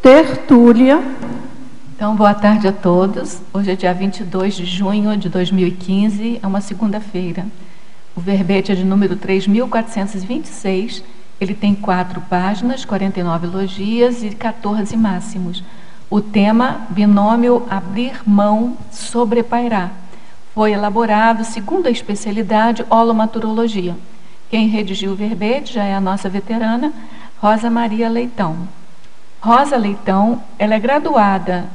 tertúlia. Então, boa tarde a todos. Hoje é dia 22 de junho de 2015, é uma segunda-feira. O verbete é de número 3.426, ele tem 4 páginas, 49 elogias e 14 máximos. O tema, binômio abrir mão, sobrepairar. Foi elaborado segundo a especialidade holomaturologia. Quem redigiu o verbete já é a nossa veterana, Rosa Maria Leitão. Rosa Leitão, ela é graduada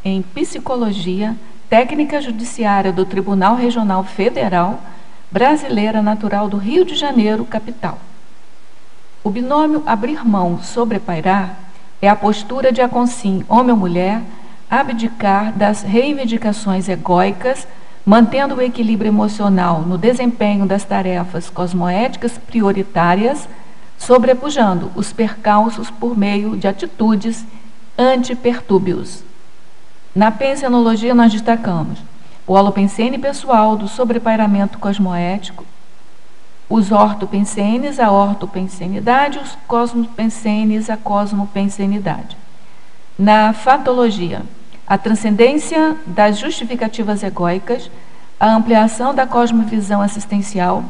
em Psicologia, Técnica Judiciária do Tribunal Regional Federal, brasileira natural do Rio de Janeiro, capital. O binômio abrir mão, sobrepairar, é a postura de aconsim, homem ou mulher, abdicar das reivindicações egóicas, mantendo o equilíbrio emocional no desempenho das tarefas cosmoéticas prioritárias, sobrepujando os percalços por meio de atitudes antipertúbios. Na pensenologia nós destacamos o holopensene pessoal do sobrepairamento cosmoético, os ortopensenes, a ortopensenidade, os cosmopensenes, a cosmopensenidade. Na fatologia, a transcendência das justificativas egóicas, a ampliação da cosmovisão assistencial,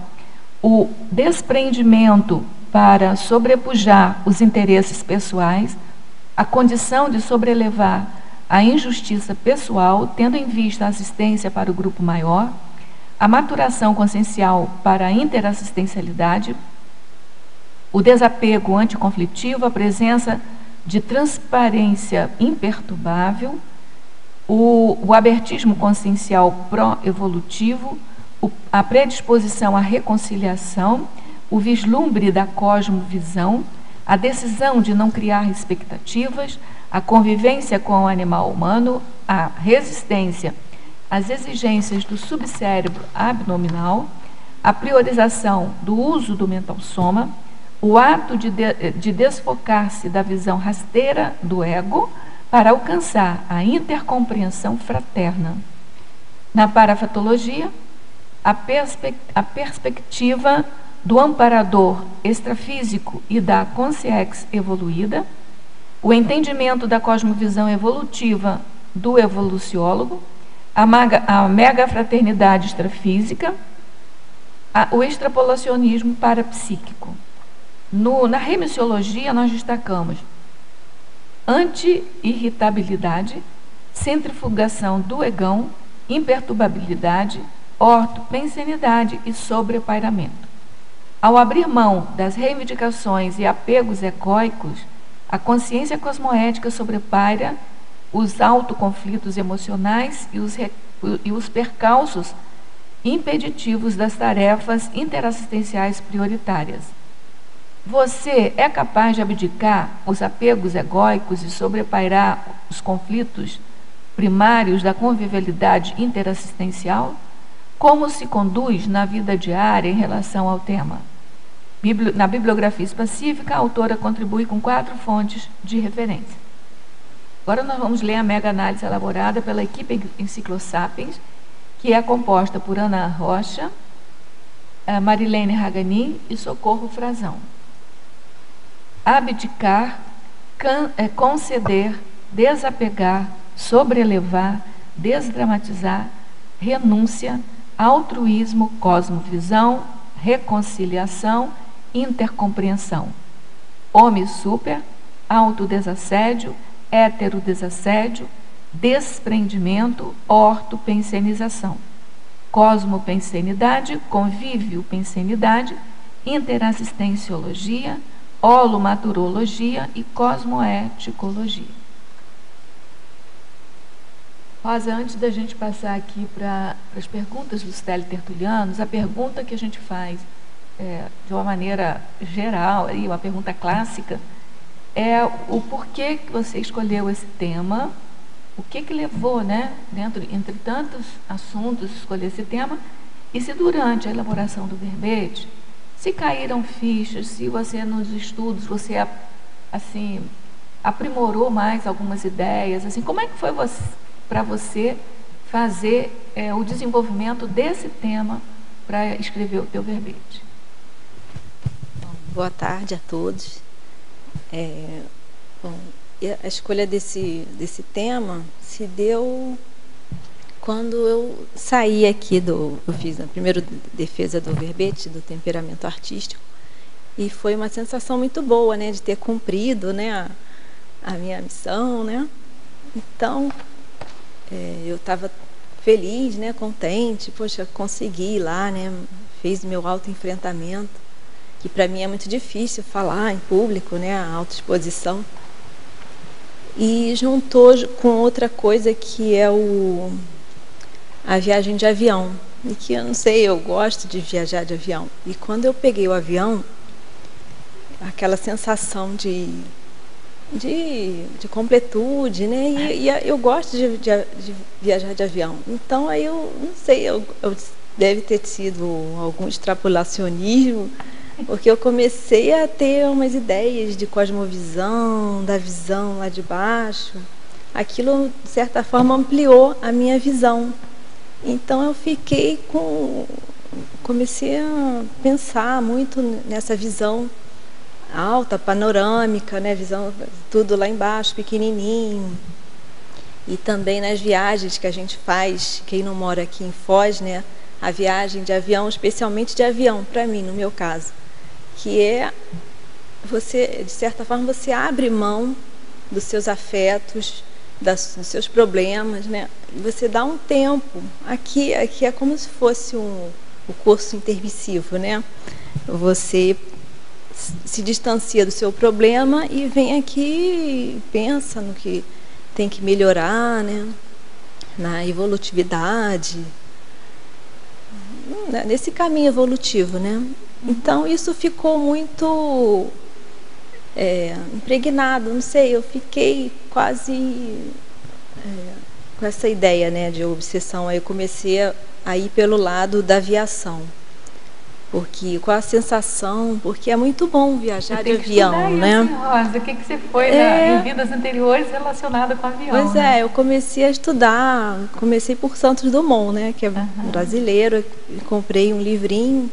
o desprendimento para sobrepujar os interesses pessoais, a condição de sobrelevar a injustiça pessoal, tendo em vista a assistência para o grupo maior, a maturação consciencial para a interassistencialidade, o desapego anticonflitivo, a presença de transparência imperturbável, o abertismo consciencial pró-evolutivo, a predisposição à reconciliação, o vislumbre da cosmovisão, a decisão de não criar expectativas, a convivência com o animal humano, a resistência às exigências do subcérebro abdominal, a priorização do uso do mental soma, o ato de desfocar-se da visão rasteira do ego para alcançar a intercompreensão fraterna. Na parafatologia, a perspectiva do amparador extrafísico e da consciência evoluída, o entendimento da cosmovisão evolutiva do evoluciólogo, a megafraternidade extrafísica, o extrapolacionismo parapsíquico. Na remissiologia, nós destacamos anti-irritabilidade, centrifugação do egão, imperturbabilidade, ortopensenidade e sobrepairamento. Ao abrir mão das reivindicações e apegos egóicos, a consciência cosmoética sobrepaira os autoconflitos emocionais e os percalços impeditivos das tarefas interassistenciais prioritárias. Você é capaz de abdicar os apegos egóicos e sobrepairar os conflitos primários da convivialidade interassistencial? Como se conduz na vida diária em relação ao tema? Na bibliografia específica, a autora contribui com 4 fontes de referência. Agora nós vamos ler a mega-análise elaborada pela equipe Enciclosapiens, que é composta por Ana Rocha, Marilene Raganin e Socorro Frazão. Abdicar, conceder, desapegar, sobrelevar, desdramatizar, renúncia, altruísmo, cosmovisão, reconciliação, intercompreensão. Homem super, autodesassédio, heterodesassédio, desprendimento, ortopensenização. Cosmopensenidade, convívio-pensenidade, interassistenciologia, holomaturologia e cosmoeticologia. Rosa, antes da gente passar aqui para as perguntas dos teletertulianos, a pergunta que a gente faz de uma maneira geral, uma pergunta clássica, é o porquê que você escolheu esse tema, o que levou, né, entre tantos assuntos, escolher esse tema, e se durante a elaboração do verbete, se caíram fichas, se você nos estudos, você assim, aprimorou mais algumas ideias, assim, como é que foi para você fazer o desenvolvimento desse tema para escrever o teu verbete? Boa tarde a todos. Bom, a escolha desse tema se deu quando eu saí aqui eu fiz a primeira defesa do verbete, do temperamento artístico, e foi uma sensação muito boa, né, de ter cumprido, né, a minha missão, né. Então, eu estava feliz, né, contente, poxa, consegui ir lá, né, fiz meu autoenfrentamento, que para mim é muito difícil falar em público, né, a autoexposição. E juntou com outra coisa que é a viagem de avião. E que eu não sei, eu gosto de viajar de avião. E quando eu peguei o avião, aquela sensação de completude, né? E eu gosto de viajar de avião. Então aí eu não sei, eu deve ter sido algum extrapolacionismo, porque eu comecei a ter umas ideias de cosmovisão, da visão lá de baixo. Aquilo, de certa forma, ampliou a minha visão. Então eu comecei a pensar muito nessa visão alta, panorâmica, né? Visão tudo lá embaixo, pequenininho. E também nas viagens que a gente faz, quem não mora aqui em Foz, né? A viagem de avião, especialmente de avião, para mim, no meu caso, que é você, de certa forma, você abre mão dos seus afetos, dos seus problemas, né? Você dá um tempo. Aqui é como se fosse o curso intermissivo, né? Você se distancia do seu problema e vem aqui e pensa no que tem que melhorar, né? Na evolutividade, nesse caminho evolutivo, né? Então isso ficou muito impregnado, não sei, eu fiquei quase com essa ideia, né, de obsessão. Aí eu comecei a ir pelo lado da aviação. Porque com a sensação, porque é muito bom viajar de avião, né? Isso, Rosa, o que você foi em vidas anteriores relacionada com avião? Pois é, eu comecei a estudar, comecei por Santos Dumont, né, que é brasileiro, comprei um livrinho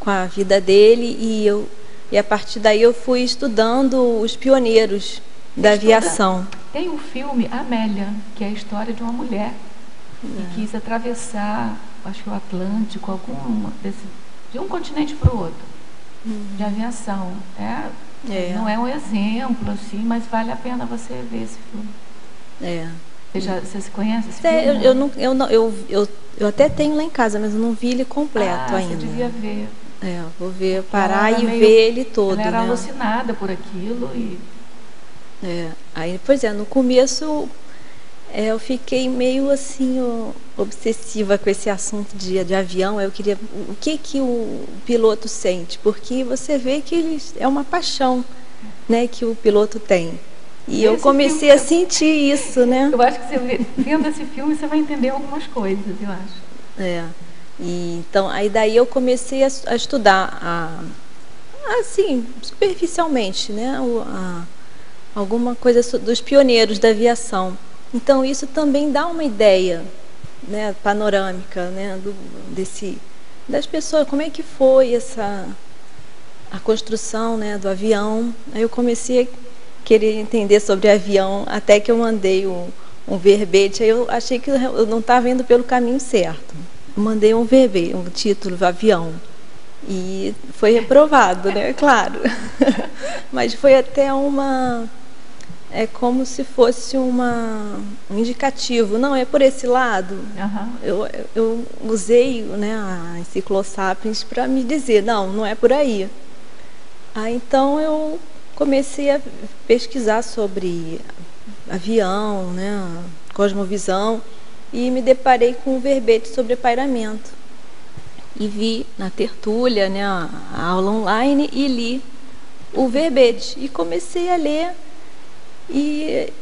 com a vida dele e a partir daí eu fui estudando os pioneiros da aviação. Tem um filme, Amélia, que é a história de uma mulher que quis atravessar, acho que o Atlântico, de um continente para o outro, de aviação. Não é um exemplo, assim, mas vale a pena você ver esse filme. Você se conhece esse filme? Eu até tenho lá em casa, mas eu não vi ele completo ainda. Você devia ver. Vou parar e ver ele todo. Ela era né? alucinada por aquilo e... Aí, pois é, no começo eu fiquei meio assim obsessiva com esse assunto de avião. Eu queria o que o piloto sente, porque você vê que é uma paixão, né, que o piloto tem. E eu comecei a sentir isso, né? Eu acho que você vendo esse filme você vai entender algumas coisas, eu acho. E então aí daí eu comecei a estudar assim, superficialmente, né, alguma coisa dos pioneiros da aviação. Então isso também dá uma ideia, né, panorâmica, né, das pessoas, como é que foi a construção, né, do avião. Aí eu comecei a querer entender sobre avião, até que eu mandei um verbete. Aí eu achei que eu não estava indo pelo caminho certo. Eu mandei um verbete, um título, avião. E foi reprovado, né? Claro. Mas foi até é como se fosse um indicativo. Não, é por esse lado. Eu usei, né, a Enciclosapiens para me dizer, não é por aí. Então eu comecei a pesquisar sobre avião, né, cosmovisão, e me deparei com um verbete sobre pairamento. E vi na tertúlia, né, a aula online, e li o verbete. E comecei a ler. E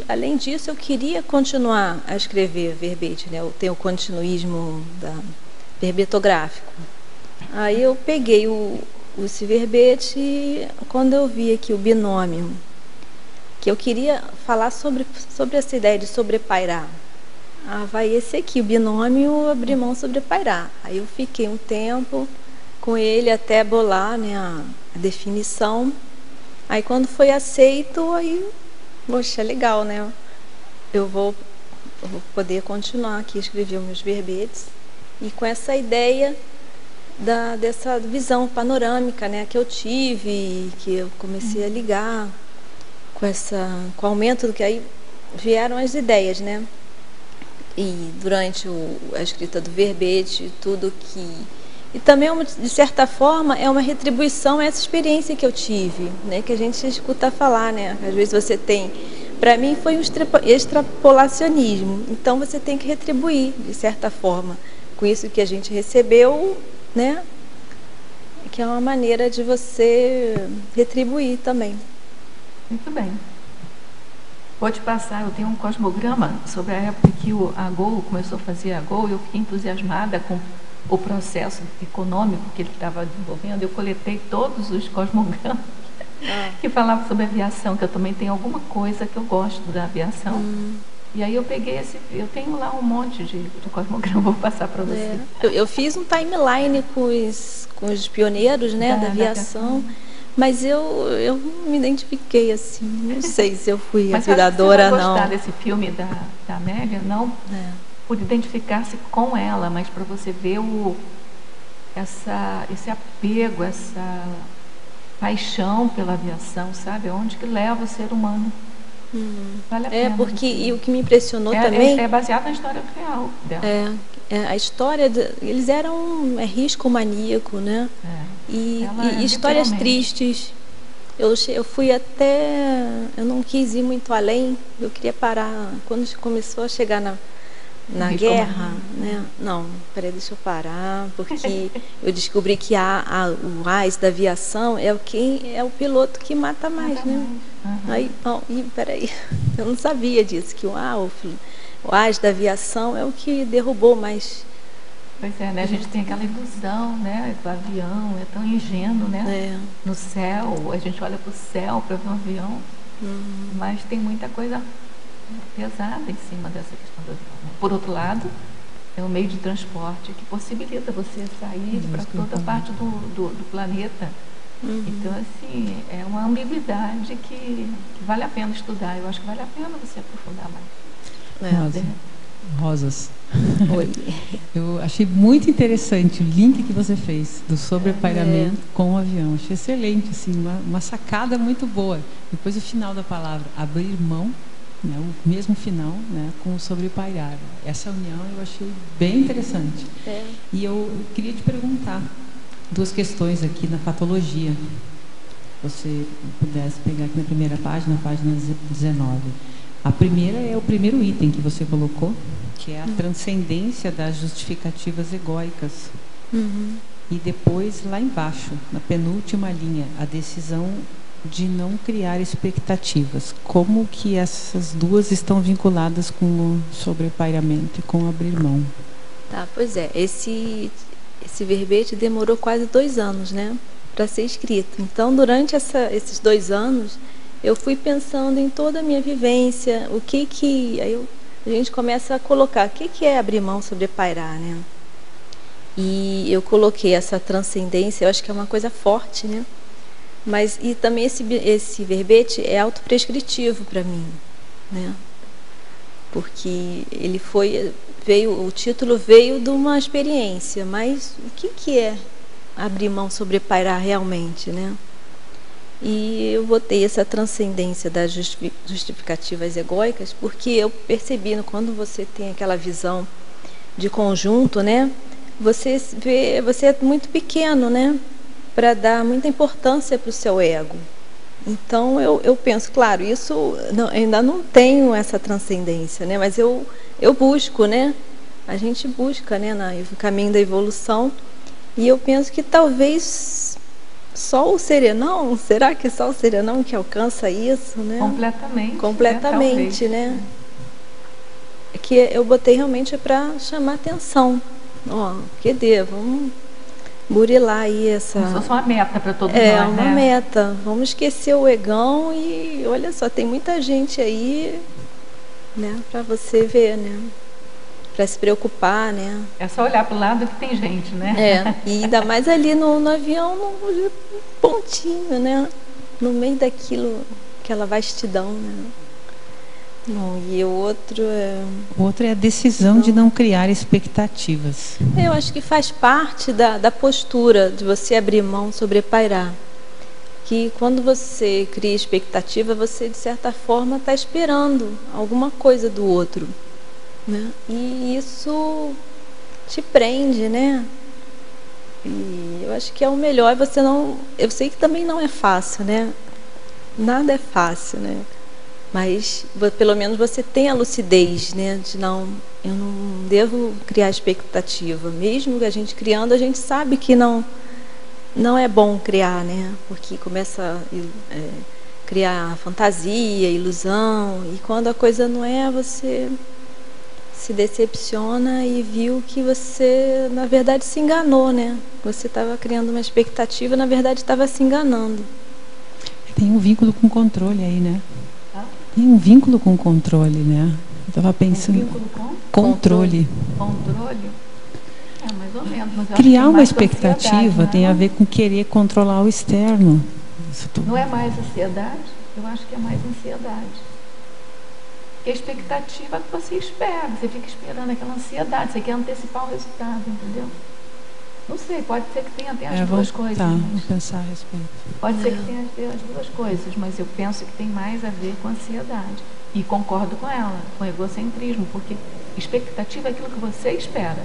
além disso, eu queria continuar a escrever verbete, né? Eu tenho o continuismo verbetográfico. Aí eu peguei esse verbete e quando eu vi aqui o binômio, que eu queria falar sobre essa ideia de sobrepairar. Vai esse aqui, o binômio abrir mão sobrepairar. Aí eu fiquei um tempo com ele até bolar, né, a definição. Aí quando foi aceito, aí Poxa, legal, né? Eu vou poder continuar aqui, escrever os meus verbetes. E com essa ideia dessa visão panorâmica, né, que eu tive, que eu comecei a ligar com o aumento do que aí vieram as ideias, né? E durante a escrita do verbete, tudo que... E também, de certa forma, é uma retribuição a essa experiência que eu tive, né? Que a gente escuta falar, né? Às vezes você tem... Para mim foi um extrapolacionismo. Então você tem que retribuir, de certa forma, com isso que a gente recebeu, né? Que é uma maneira de você retribuir também. Muito bem. Pode passar, eu tenho um cosmograma sobre a época que a Gol começou a fazer a Gol, eu fiquei entusiasmada com o processo econômico que ele estava desenvolvendo. Eu coletei todos os cosmogramas que falavam sobre aviação, que eu também tenho alguma coisa que eu gosto da aviação. E aí eu peguei eu tenho lá um monte de cosmograma, vou passar para você. Eu fiz um timeline com os pioneiros, né, da aviação. Mas eu não me identifiquei assim, não sei se eu fui aviadora, não. Mas você vai gostar desse filme da Amélia, não por identificar-se com ela, mas para você ver esse apego, essa paixão pela aviação, sabe? Onde que leva o ser humano. Vale a pena. Porque e o que me impressionou também... É baseado na história real dela. A história, eles eram risco maníaco, né? E histórias tristes. Eu fui até... Eu não quis ir muito além, eu queria parar. Quando começou a chegar na guerra, né? Não, peraí, deixa eu parar, porque eu descobri que o AIS da aviação é o piloto que mata mais, né? Aí, peraí, eu não sabia disso, que o AIS da aviação é o que derrubou mais. Pois é, né? A gente tem aquela ilusão, né, do avião, é tão ingênuo, né? No céu, a gente olha para o céu para ver um avião, mas tem muita coisa pesada em cima dessa questão do avião, né? Por outro lado, é um meio de transporte que possibilita você sair para toda parte do planeta. Então, assim, é uma ambiguidade que vale a pena estudar. Eu acho que vale a pena você aprofundar mais. Rosas. Oi. Eu achei muito interessante o link que você fez do sobrepairamento com o avião. Achei excelente, assim, uma sacada muito boa. Depois o final da palavra, abrir mão, né, o mesmo final, né, com o sobrepairar. Essa união eu achei bem interessante. E eu queria te perguntar duas questões aqui na patologia. Se você pudesse pegar aqui na primeira página 19. A primeira é o primeiro item que você colocou, que é a transcendência das justificativas egóicas. E depois, lá embaixo, na penúltima linha, a decisão de não criar expectativas. Como que essas duas estão vinculadas com o sobrepairamento e com o abrir mão? Pois é. Esse verbete demorou quase 2 anos, né, para ser escrito. Então, durante esses 2 anos, eu fui pensando em toda a minha vivência, aí a gente começa a colocar, o que é abrir mão, sobrepairar, né? E eu coloquei essa transcendência, eu acho que é uma coisa forte, né? E também esse verbete é autoprescritivo para mim, né? Porque o título veio de uma experiência, mas o que é abrir mão, sobrepairar realmente, né? E eu botei essa transcendência das justificativas egóicas, porque eu percebi, quando você tem aquela visão de conjunto, né, você é muito pequeno, né, para dar muita importância para o seu ego. Então eu penso, claro, isso ainda não tenho essa transcendência, né, mas eu busco, né, a gente busca, né, no caminho da evolução, e eu penso que talvez só o serenão, será que só o serenão que alcança isso, né? Completamente, né? Que eu botei realmente para chamar atenção. Vamos burilar aí essa... Como se fosse uma meta para todo mundo, né? É uma meta. Vamos esquecer o egão e olha só, tem muita gente aí, né? Para você ver, né? Para se preocupar, né? É só olhar para o lado que tem gente, né? E ainda mais ali no avião, no pontinho, né? No meio daquilo, aquela vastidão, né? Bom, e o outro é... O outro é a decisão de não criar expectativas. Eu acho que faz parte da postura de você abrir mão sobre pairar. Que quando você cria expectativa, você, de certa forma, está esperando alguma coisa do outro, né? E isso te prende, né? E eu acho que é o melhor você não... Eu sei que também não é fácil, né? Nada é fácil, né? Mas pelo menos você tem a lucidez, né? De não... Eu não devo criar expectativa. Mesmo que a gente criando, a gente sabe que não é bom criar, né? Porque começa a criar fantasia, ilusão. E quando a coisa não é, você se decepciona e viu que você, na verdade, se enganou, né? Você estava criando uma expectativa, na verdade, estava se enganando. Tem um vínculo com controle aí, né? Tem um vínculo com controle, né? Eu estava pensando... Um vínculo com? Controle. Controle? É, mais ou menos. Mas eu criar acho que é uma expectativa tem a ver com querer controlar o externo. Não é mais ansiedade? Eu acho que é mais ansiedade. Porque a expectativa é que você espera, você fica esperando aquela ansiedade, você quer antecipar o resultado, entendeu? Não sei, pode ser que tenha até as duas coisas. Tá, vou pensar a respeito. Pode ser que tenha as duas coisas, mas eu penso que tem mais a ver com ansiedade. E concordo com ela, com egocentrismo, porque expectativa é aquilo que você espera,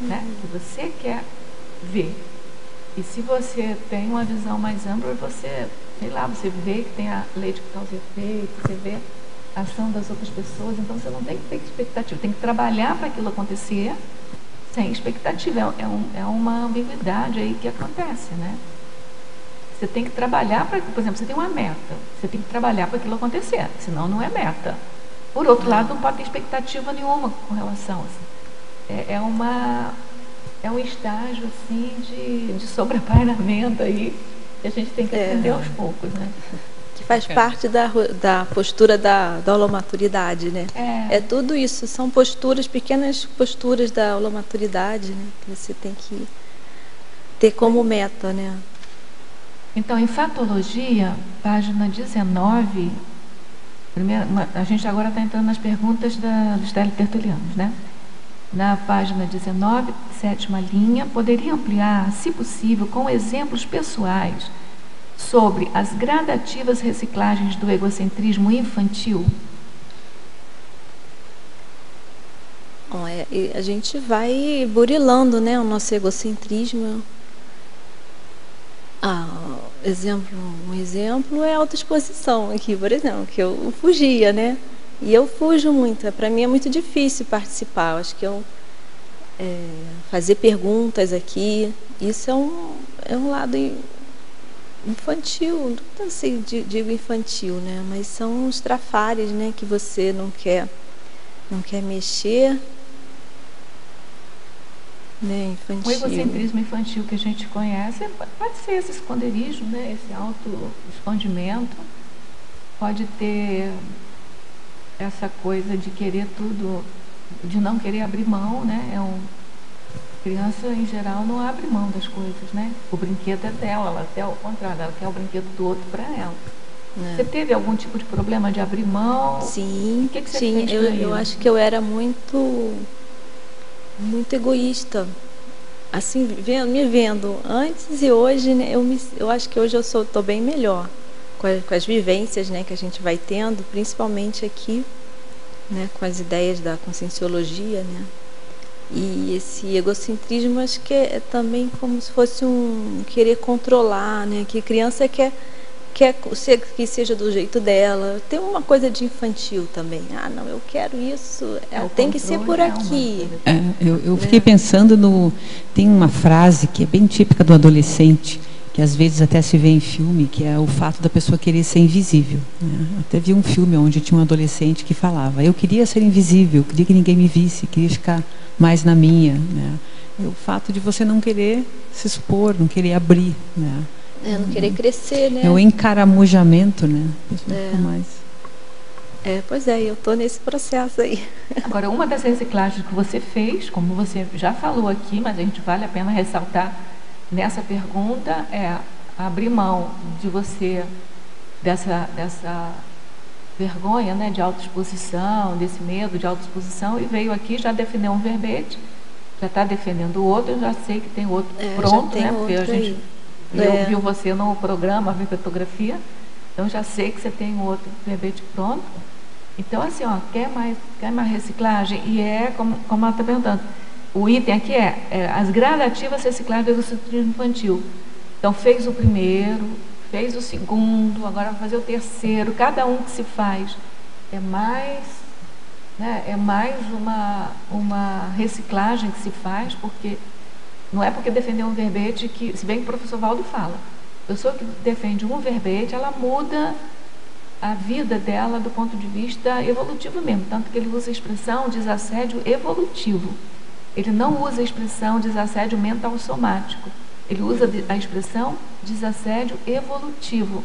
né? Que você quer ver. E se você tem uma visão mais ampla, você, sei lá, você vê que tem a lei de causa e efeito, você vê a ação das outras pessoas, então você não tem que ter expectativa, tem que trabalhar para aquilo acontecer sem expectativa. É uma ambiguidade aí que acontece, né? Você tem que trabalhar para, por exemplo, você tem uma meta, você tem que trabalhar para aquilo acontecer, senão não é meta. Por outro lado, não pode ter expectativa nenhuma com relação assim. É um estágio assim de sobrepairamento aí que a gente tem que aprender aos poucos, né? Que faz parte da postura da holomaturidade, né? É tudo isso, são posturas, pequenas posturas da holomaturidade, né? Que você tem que ter como meta, né? Então, em Fatologia, página 19, a gente agora está entrando nas perguntas dos teletertulianos, né? Na página 19, 7ª linha, poderia ampliar, se possível, com exemplos pessoais sobre as gradativas reciclagens do egocentrismo infantil? Bom, a gente vai burilando, né, o nosso egocentrismo. Um exemplo é a autoexposição aqui, por exemplo, que eu fugia, né? E eu fujo muito, para mim é muito difícil participar. Eu acho que fazer perguntas aqui, isso é um lado infantil, não sei, digo infantil, né? Mas são os trafares, né, que você não quer mexer, né? Infantil. O egocentrismo infantil que a gente conhece pode ser esse esconderijo, né? Esse auto-escondimento, pode ter essa coisa de querer tudo, de não querer abrir mão, né? Criança, em geral, não abre mão das coisas, né? O brinquedo é dela, ela até ao contrário, ela quer o brinquedo do outro para ela. Você teve algum tipo de problema de abrir mão? Sim, o que você fez? Eu acho que eu era muito egoísta. Assim, me vendo antes e hoje, né, eu acho que hoje eu estou bem melhor com as vivências, né, que a gente vai tendo, principalmente aqui, né, com as ideias da conscienciologia, né? E esse egocentrismo, acho que é também como se fosse um querer controlar, né? Que criança quer que seja do jeito dela. Tem uma coisa de infantil também. Não, eu quero isso, tem que ser por aqui. Eu fiquei pensando tem uma frase que é bem típica do adolescente, que às vezes até se vê em filme, que é o fato da pessoa querer ser invisível, né? Até vi um filme onde tinha um adolescente que falava: eu queria ser invisível, eu queria que ninguém me visse, queria ficar mais na minha, né? O fato de você não querer se expor, não querer abrir, né? Não querer crescer, né? É o encaramujamento, né? Mais. Pois é, eu estou nesse processo aí. Agora, uma das reciclagens que você fez, como você já falou aqui, mas a gente vale a pena ressaltar nessa pergunta, é abrir mão de você, dessa vergonha, né, de autoexposição, desse medo de autoexposição, e veio aqui, já defendeu um verbete, já está defendendo o outro, eu já sei que tem outro pronto, né? Porque a gente viu você no programa, a Verpetografia, então já sei que você tem outro verbete pronto. Então, assim, ó, quer mais reciclagem? E como ela está perguntando, o item aqui é as gradativas reciclagens do ciclismo infantil. Então, fez o primeiro, fez o segundo, agora vai fazer o terceiro. Cada um que se faz é mais, né, uma reciclagem que se faz, porque não é porque defender um verbete que, se bem que o professor Valdo fala, a pessoa que defende um verbete, ela muda a vida dela do ponto de vista evolutivo mesmo, tanto que ele usa a expressão desassédio evolutivo. Ele não usa a expressão desassédio mental somático. Ele usa a expressão desassédio evolutivo,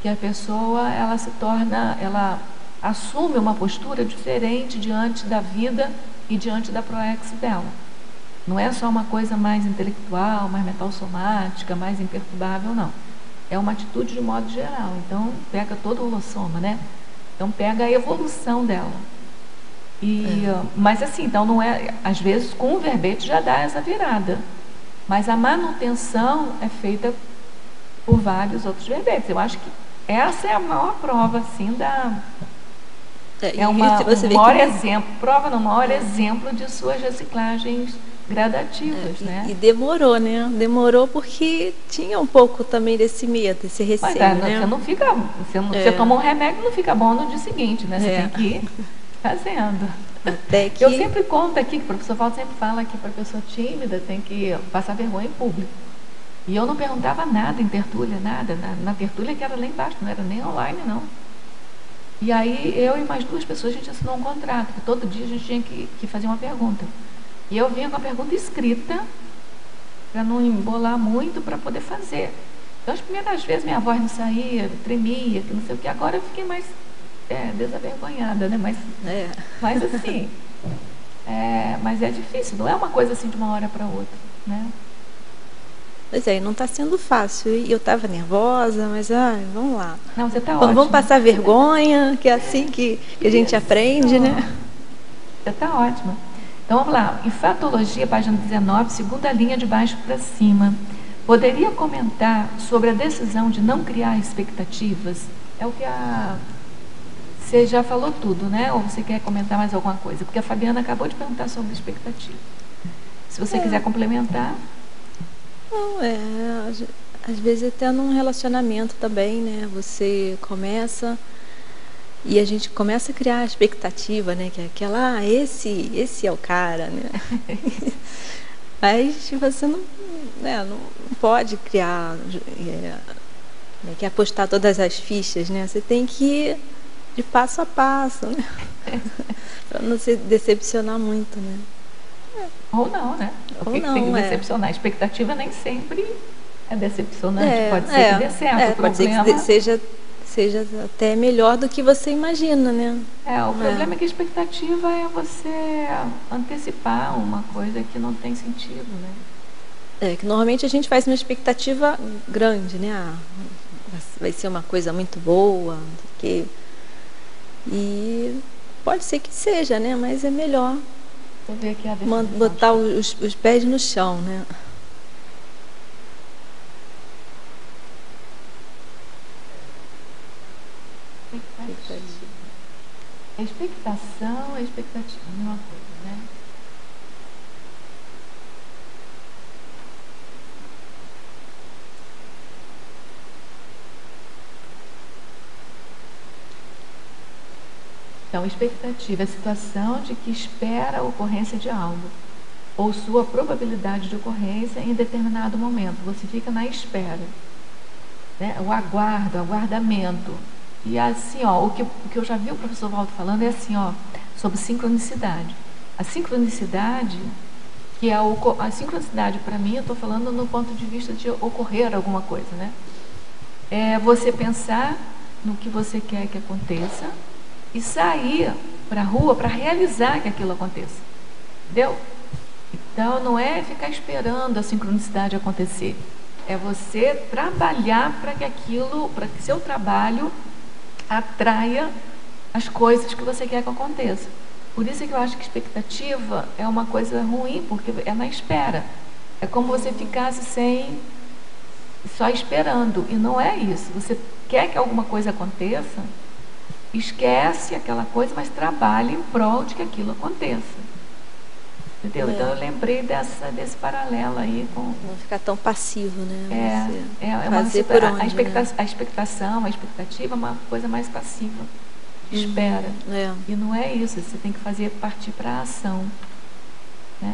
que a pessoa, ela assume uma postura diferente diante da vida e diante da proex dela. Não é só uma coisa mais intelectual, mais mental somática, mais imperturbável, não. É uma atitude de modo geral. Então, pega todo o holossoma, né? Então, pega a evolução dela. Mas assim, então não é, às vezes com o verbete já dá essa virada, mas a manutenção é feita por vários outros verbetes. Eu acho que essa é a maior prova, assim, maior exemplo, maior exemplo de suas reciclagens gradativas, né? E demorou, né? Demorou porque tinha um pouco também desse medo, desse receio, né? Você não fica, você toma um remédio e não fica bom no dia seguinte, né? Você tem que ir fazendo. Até que... Eu sempre conto aqui, que o professor Valdo sempre fala que para a pessoa tímida tem que passar vergonha em público. E eu não perguntava nada em tertúlia, nada. Na tertúlia que era lá embaixo, não era nem online, não. E aí eu e mais 2 pessoas, a gente assinou um contrato, que todo dia a gente tinha que fazer uma pergunta. E eu vinha com a pergunta escrita, para não embolar muito, para poder fazer. Então, as primeiras vezes minha voz não saía, tremia, que não sei o que. Agora eu fiquei mais desavergonhada, né? Mas assim, mas é difícil, não é uma coisa assim de uma hora para outra, né? Pois é, não está sendo fácil. E eu estava nervosa, mas vamos lá. Não, você está ótima. Vamos passar vergonha, que é assim que a gente aprende, né? Você está ótima. Então vamos lá, em Fatologia, página 19, segunda linha de baixo para cima. Poderia comentar sobre a decisão de não criar expectativas? É o que você já falou tudo, né? Ou você quer comentar mais alguma coisa? Porque a Fabiana acabou de perguntar sobre expectativa. Se você quiser complementar. Não, às vezes até num relacionamento também, né? Você começa e a gente começa a criar a expectativa, né? Que é aquela, esse é o cara, né? Mas você não pode criar, que apostar todas as fichas, né? Você tem que ir de passo a passo, né? Para não se decepcionar muito, né? Ou não, né? O que tem que decepcionar? A expectativa nem sempre é decepcionante. Pode ser que dê certo. Pode ser que seja até melhor do que você imagina, né? O problema é que a expectativa é você antecipar uma coisa que não tem sentido, né? Que normalmente a gente faz uma expectativa grande, né? Vai ser uma coisa muito boa, que e pode ser que seja, né? Mas é melhor ver aqui botar os pés no chão, né? Expectação é expectativa, a mesma coisa, né? Então, expectativa é a situação de que espera a ocorrência de algo, ou sua probabilidade de ocorrência em determinado momento. Você fica na espera, né? O aguardamento. E assim, o que eu já vi o professor Valdo falando é assim, sobre sincronicidade. A sincronicidade, que é a sincronicidade para mim, eu estou falando no ponto de vista de ocorrer alguma coisa, né? É você pensar no que você quer que aconteça e sair para a rua para realizar que aquilo aconteça. Entendeu? Então, não é ficar esperando a sincronicidade acontecer. É você trabalhar para que seu trabalho atraia as coisas que você quer que aconteça. Por isso é que eu acho que expectativa é uma coisa ruim, porque é na espera. É como você ficasse só esperando, e não é isso. Você quer que alguma coisa aconteça, esquece aquela coisa, mas trabalhe em prol de que aquilo aconteça. Entendeu? Então eu lembrei desse paralelo aí com... Não ficar tão passivo, né? A expectação, a expectativa é uma coisa mais passiva. Espera. E não é isso, você tem que partir para a ação. Né?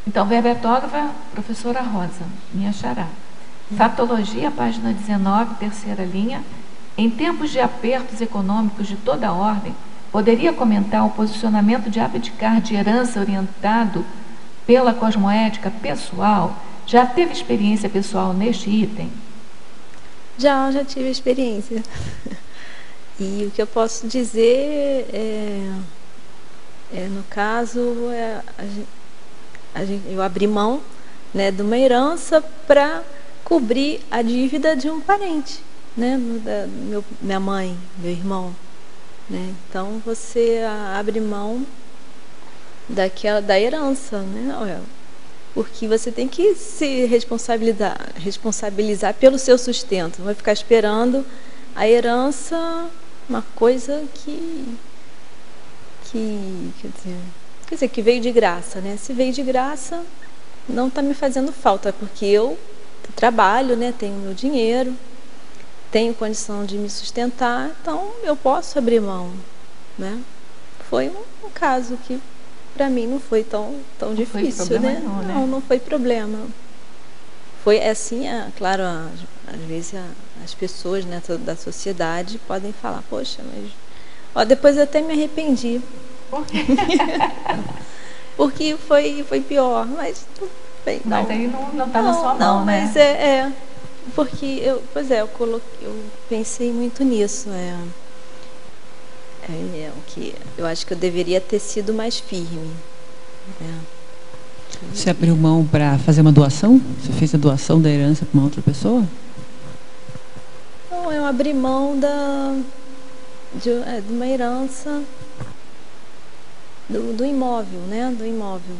Então, verbetógrafa, professora Rosa, minha xará. Fatologia, página 19, terceira linha. Em tempos de apertos econômicos de toda ordem, poderia comentar o posicionamento de abdicar de herança orientado pela cosmoética pessoal? Já teve experiência pessoal neste item? Já tive experiência. E o que eu posso dizer no caso, eu abri mão, né, de uma herança para cobrir a dívida de um parente, né, minha mãe, meu irmão. Né? Então você abre mão da herança, né? Porque você tem que se responsabilizar pelo seu sustento. Não vai ficar esperando a herança, uma coisa que veio de graça, né? Se veio de graça, não está me fazendo falta, porque eu trabalho, né? Tenho meu dinheiro, tenho condição de me sustentar, então eu posso abrir mão, né? Foi um caso que para mim não foi tão difícil, né? Não foi problema. Foi assim, claro, às vezes as pessoas, né, da sociedade podem falar, poxa, mas depois eu até me arrependi. Por quê? Porque foi pior, mas bem, não. Mas aí não está na sua mão, né? Mas porque eu pensei muito nisso, o que eu acho que eu deveria ter sido mais firme. Você abriu mão para fazer uma doação? Você fez a doação da herança para uma outra pessoa? Não, eu abri mão de uma herança do imóvel, né? Do imóvel,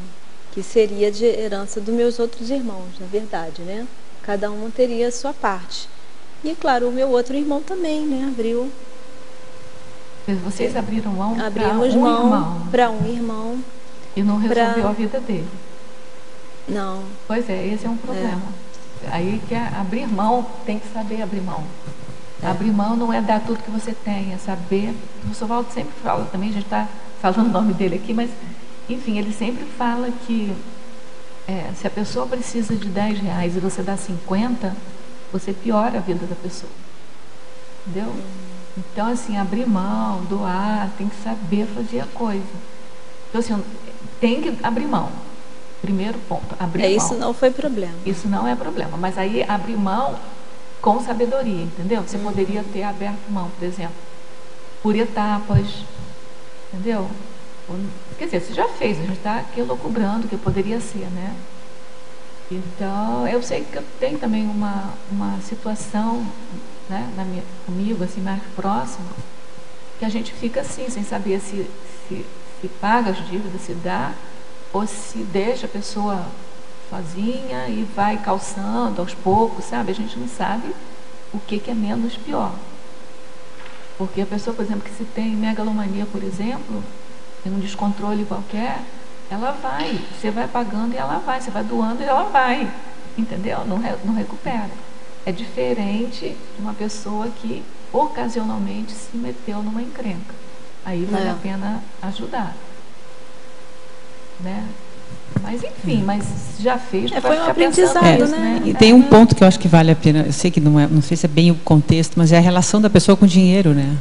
que seria de herança dos meus outros irmãos, na verdade, né? Cada um teria a sua parte. E, claro, o meu outro irmão também, né? Abriu. Vocês abriram mão para um irmão. E não resolveu a vida dele. Não. Pois esse é um problema. Aí que abrir mão, tem que saber abrir mão. Abrir mão não é dar tudo que você tem, é saber. O professor Valdo sempre fala também, a gente está falando o nome dele aqui, mas, enfim, ele sempre fala que se a pessoa precisa de R$10 e você dá 50, você piora a vida da pessoa. Entendeu? Então, assim, abrir mão, doar, tem que saber fazer a coisa. Então, assim, tem que abrir mão. Primeiro ponto, abrir mão. Isso não foi problema. Isso não é problema. Mas aí, abrir mão com sabedoria, entendeu? Você poderia ter aberto mão, por exemplo, por etapas, entendeu? Quer dizer, você já fez, a gente está aqui elucubrando o que poderia ser, né? Então, eu sei que eu tenho também uma situação, né, comigo, assim, mais próxima, que a gente fica assim, sem saber se paga as dívidas, se dá, ou se deixa a pessoa sozinha e vai calçando aos poucos, sabe? A gente não sabe o que é menos pior. Porque a pessoa, por exemplo, que se tem megalomania, por exemplo, tem um descontrole qualquer, ela vai, você vai pagando e ela vai, você vai doando e ela vai, entendeu? Não recupera. É diferente de uma pessoa que ocasionalmente se meteu numa encrenca. Aí vale a pena ajudar, né? Mas enfim, mas já fez, foi um aprendizado, né? E tem um ponto que eu acho que vale a pena, eu sei que não sei se é bem o contexto, mas é a relação da pessoa com o dinheiro, né?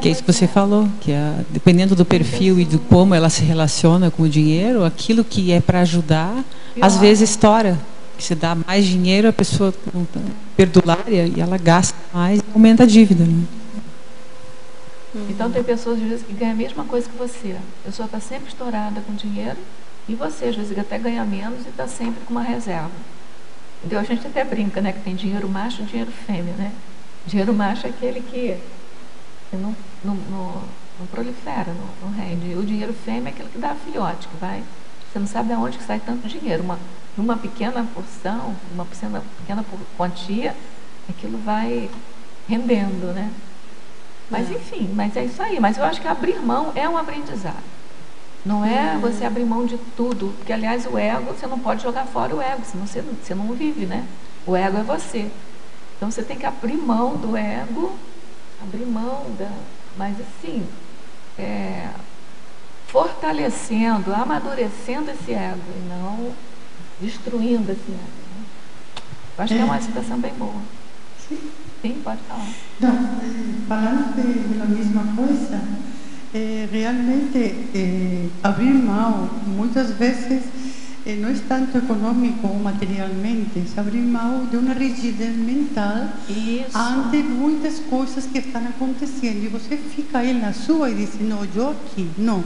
Que é isso que você falou, que dependendo do perfil e de como ela se relaciona com o dinheiro, aquilo que é para ajudar, às vezes estoura. Se dá mais dinheiro, a pessoa não tá perdulária e ela gasta mais e aumenta a dívida, né? Então tem pessoas às vezes que ganham a mesma coisa que você. A pessoa está sempre estourada com dinheiro e você às vezes até ganha menos e está sempre com uma reserva. Entendeu? A gente até brinca, né, que tem dinheiro macho e dinheiro fêmea, né? Dinheiro macho é aquele que não não prolifera, não rende. E o dinheiro fêmea é aquele que dá filhote, que vai... Você não sabe de onde que sai tanto dinheiro. Uma pequena porção, uma pequena quantia, aquilo vai rendendo, né? Mas enfim, mas é isso aí. Mas eu acho que abrir mão é um aprendizado. Não é você abrir mão de tudo, porque aliás o ego, você não pode jogar fora o ego, senão você não vive, né? O ego é você. Então você tem que abrir mão do ego, abrir mão mas assim, fortalecendo, amadurecendo esse ego e não destruindo esse ego. Né? Eu acho que é uma situação bem boa. Sim, pode falar. Não, falando da mesma coisa, realmente abrir mão, muitas vezes, não é tanto econômico ou materialmente, é abrir mão de uma rigidez mental ante muitas coisas que estão acontecendo. E você fica aí na sua e diz, não, eu aqui, não.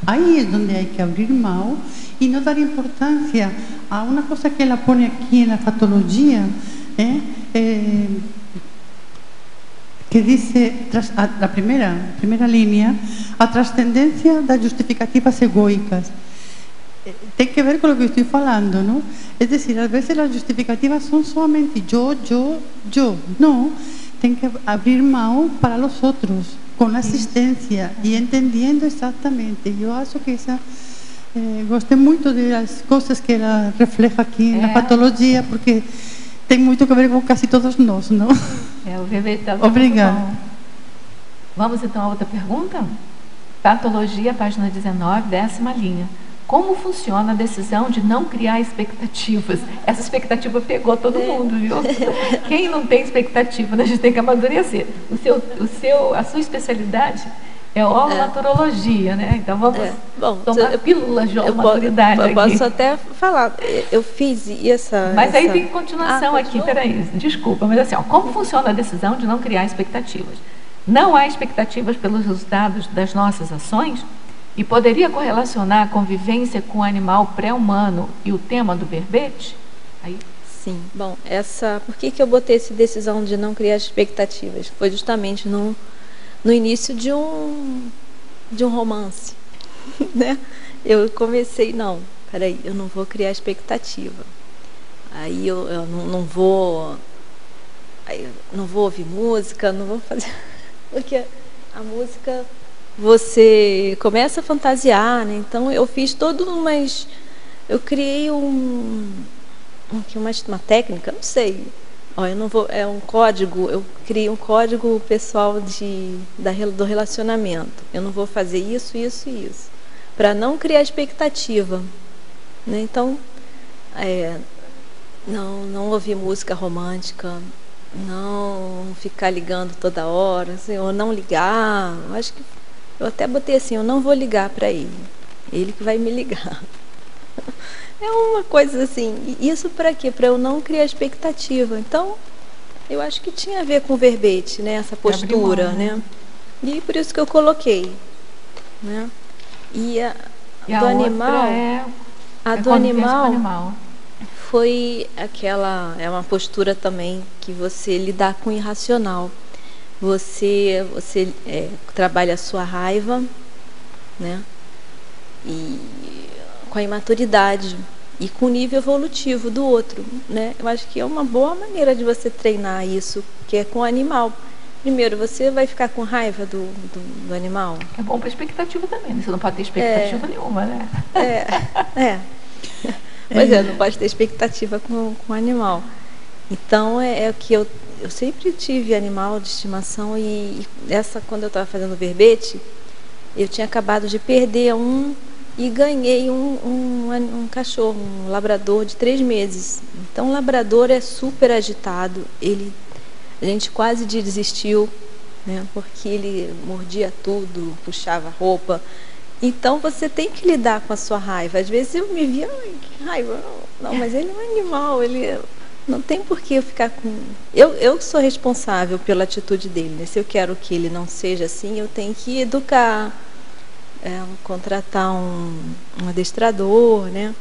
Aí é onde há que abrir mão e não dar importância a uma coisa que ela põe aqui na patologia, que diz, a primeira linha, a transcendência das justificativas egóicas. Tem que ver com o que estou falando, não? É dizer, às vezes as justificativas são somente eu. Não, tem que abrir mão para os outros, com assistência e entendendo exatamente. Eu acho que gostei muito das coisas que ela reflete aqui na patologia, porque tem muito a ver com quase todos nós, não? O verbete está Obrigada. Vamos então a outra pergunta? Patologia, página 19, 10ª linha. Como funciona a decisão de não criar expectativas? Essa expectativa pegou todo mundo, viu? Quem não tem expectativa, né? A gente tem que amadurecer. A sua especialidade é holonaturologia, né? Então vamos tomar pílulas de holomaturidade aqui. Eu posso até falar, eu fiz essa... Mas aí tem continuação aqui, peraí, desculpa, mas assim, como funciona a decisão de não criar expectativas? Não há expectativas pelos resultados das nossas ações? E poderia correlacionar a convivência com o animal pré-humano e o tema do verbete? Aí. Sim. Bom, por que eu botei essa decisão de não criar expectativas? Foi justamente no início de um romance, né? Eu comecei, peraí, eu não vou criar expectativa. Aí eu não vou ouvir música, não vou fazer... Porque a música... Você começa a fantasiar, né? Então eu fiz eu criei uma técnica, não sei. Eu não vou, é um código, eu criei um código pessoal do relacionamento. Eu não vou fazer isso, para não criar expectativa, né? Então, não ouvir música romântica, não ficar ligando toda hora, assim, ou não ligar. Acho que eu até botei assim, eu não vou ligar para ele que vai me ligar. É uma coisa assim, isso para quê? Para eu não criar expectativa. Então, eu acho que tinha a ver com o verbete, né? Essa postura, né? E por isso que eu coloquei, né? E a do animal foi é uma postura também que você lidar com o irracional. Você trabalha a sua raiva, né? E com a imaturidade e com o nível evolutivo do outro, né? Eu acho que é uma boa maneira de você treinar isso, que é com o animal. Primeiro, você vai ficar com raiva do animal. É bom para expectativa também, né? Você não pode ter expectativa nenhuma, né? Pois não pode ter expectativa com o animal. Então, é o que eu sempre tive animal de estimação e quando eu estava fazendo o verbete, eu tinha acabado de perder e ganhei um cachorro, um labrador de 3 meses. Então, o labrador é super agitado, a gente quase desistiu, né, porque ele mordia tudo, puxava roupa. Então, você tem que lidar com a sua raiva. Às vezes eu me via, que raiva, não, mas ele é um animal, não tem por que eu ficar com... Eu sou responsável pela atitude dele, né? Se eu quero que ele não seja assim, eu tenho que educar, contratar um adestrador, né?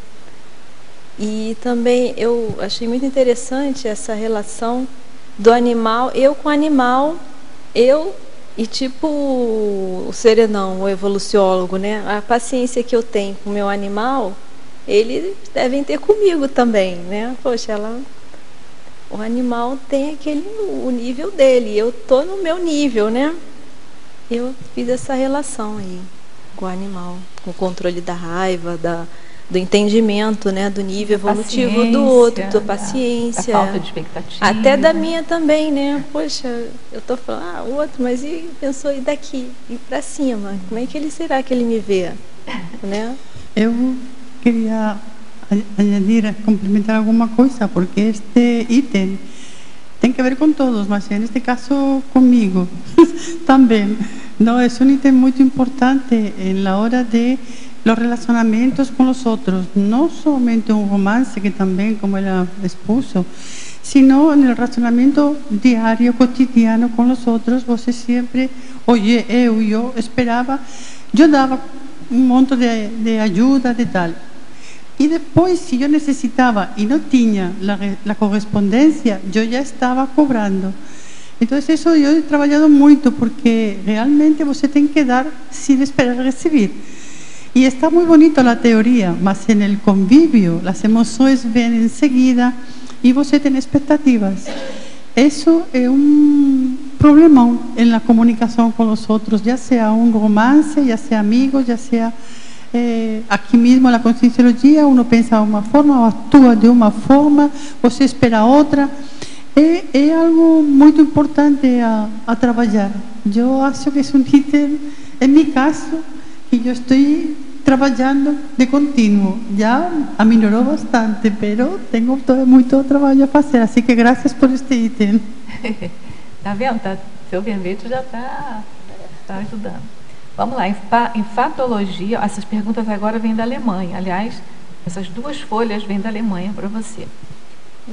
E também eu achei muito interessante essa relação do animal, eu com o animal, eu E tipo o serenão, o evoluciólogo, né? A paciência que eu tenho com o meu animal, eles devem ter comigo também, né? Poxa, o animal tem o nível dele, eu tô no meu nível, né? Eu fiz essa relação aí com o animal, com o controle da raiva, do entendimento, né, do nível evolutivo do outro, da paciência, da falta de expectativa. Até da minha também, né? Poxa, eu tô falando, o outro, mas pensou ir daqui, ir para cima. Como é que será que ele me vê, né? Eu queria añadir, complementar alguma coisa, porque este item tem que ver com todos, mas neste caso comigo também. No, es un ítem muy importante en la hora de los relacionamientos con los otros, no solamente un romance, que también, como ella expuso, sino en el relacionamiento diario, cotidiano con los otros. Você siempre, oye, yo esperaba, yo daba un montón de ayuda, de tal. Y después, si yo necesitaba y no tenía la correspondencia, yo ya estaba cobrando. Entonces, eso yo he trabajado mucho, porque realmente você tem que dar sin esperar recibir. Y está muy bonito la teoría, mas en el convivio las emociones vienen enseguida y você tem expectativas. Eso es un problema en la comunicación con los otros, ya sea un romance, ya sea amigos, ya sea aquí mismo en la Conscienciología, uno piensa de una forma o actúa de una forma, você espera otra. É algo muito importante a trabalhar. Eu acho que é um item, em meu caso, que eu estou trabalhando de contínuo. Já aminorou bastante, mas tenho muito trabalho a fazer. Assim que graças por este item. Tá vendo? Seu verbete já está ajudando. Vamos lá, em fatologia, essas perguntas agora vêm da Alemanha. Aliás, essas duas folhas vêm da Alemanha para você.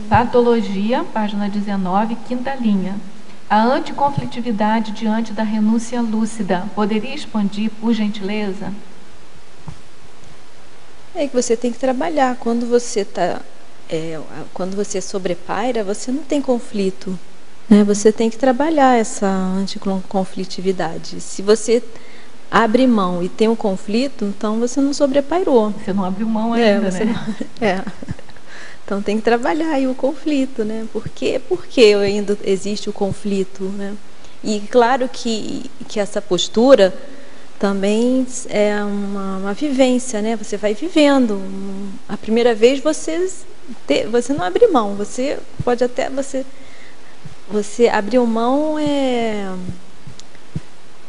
Patologia, página 19, quinta linha. A anticonflitividade diante da renúncia lúcida. Poderia expandir, por gentileza? É que você tem que trabalhar. Quando você quando você sobrepaira, você não tem conflito, né? Você tem que trabalhar essa anticonflitividade. Se você abre mão e tem um conflito, então você não sobrepairou. Você não abriu mão ainda, né? Então tem que trabalhar aí o conflito, né? Por que ainda existe o conflito, né? E claro que essa postura também é uma vivência, né? Você vai vivendo. A primeira vez você não abre mão, você pode até você abriu mão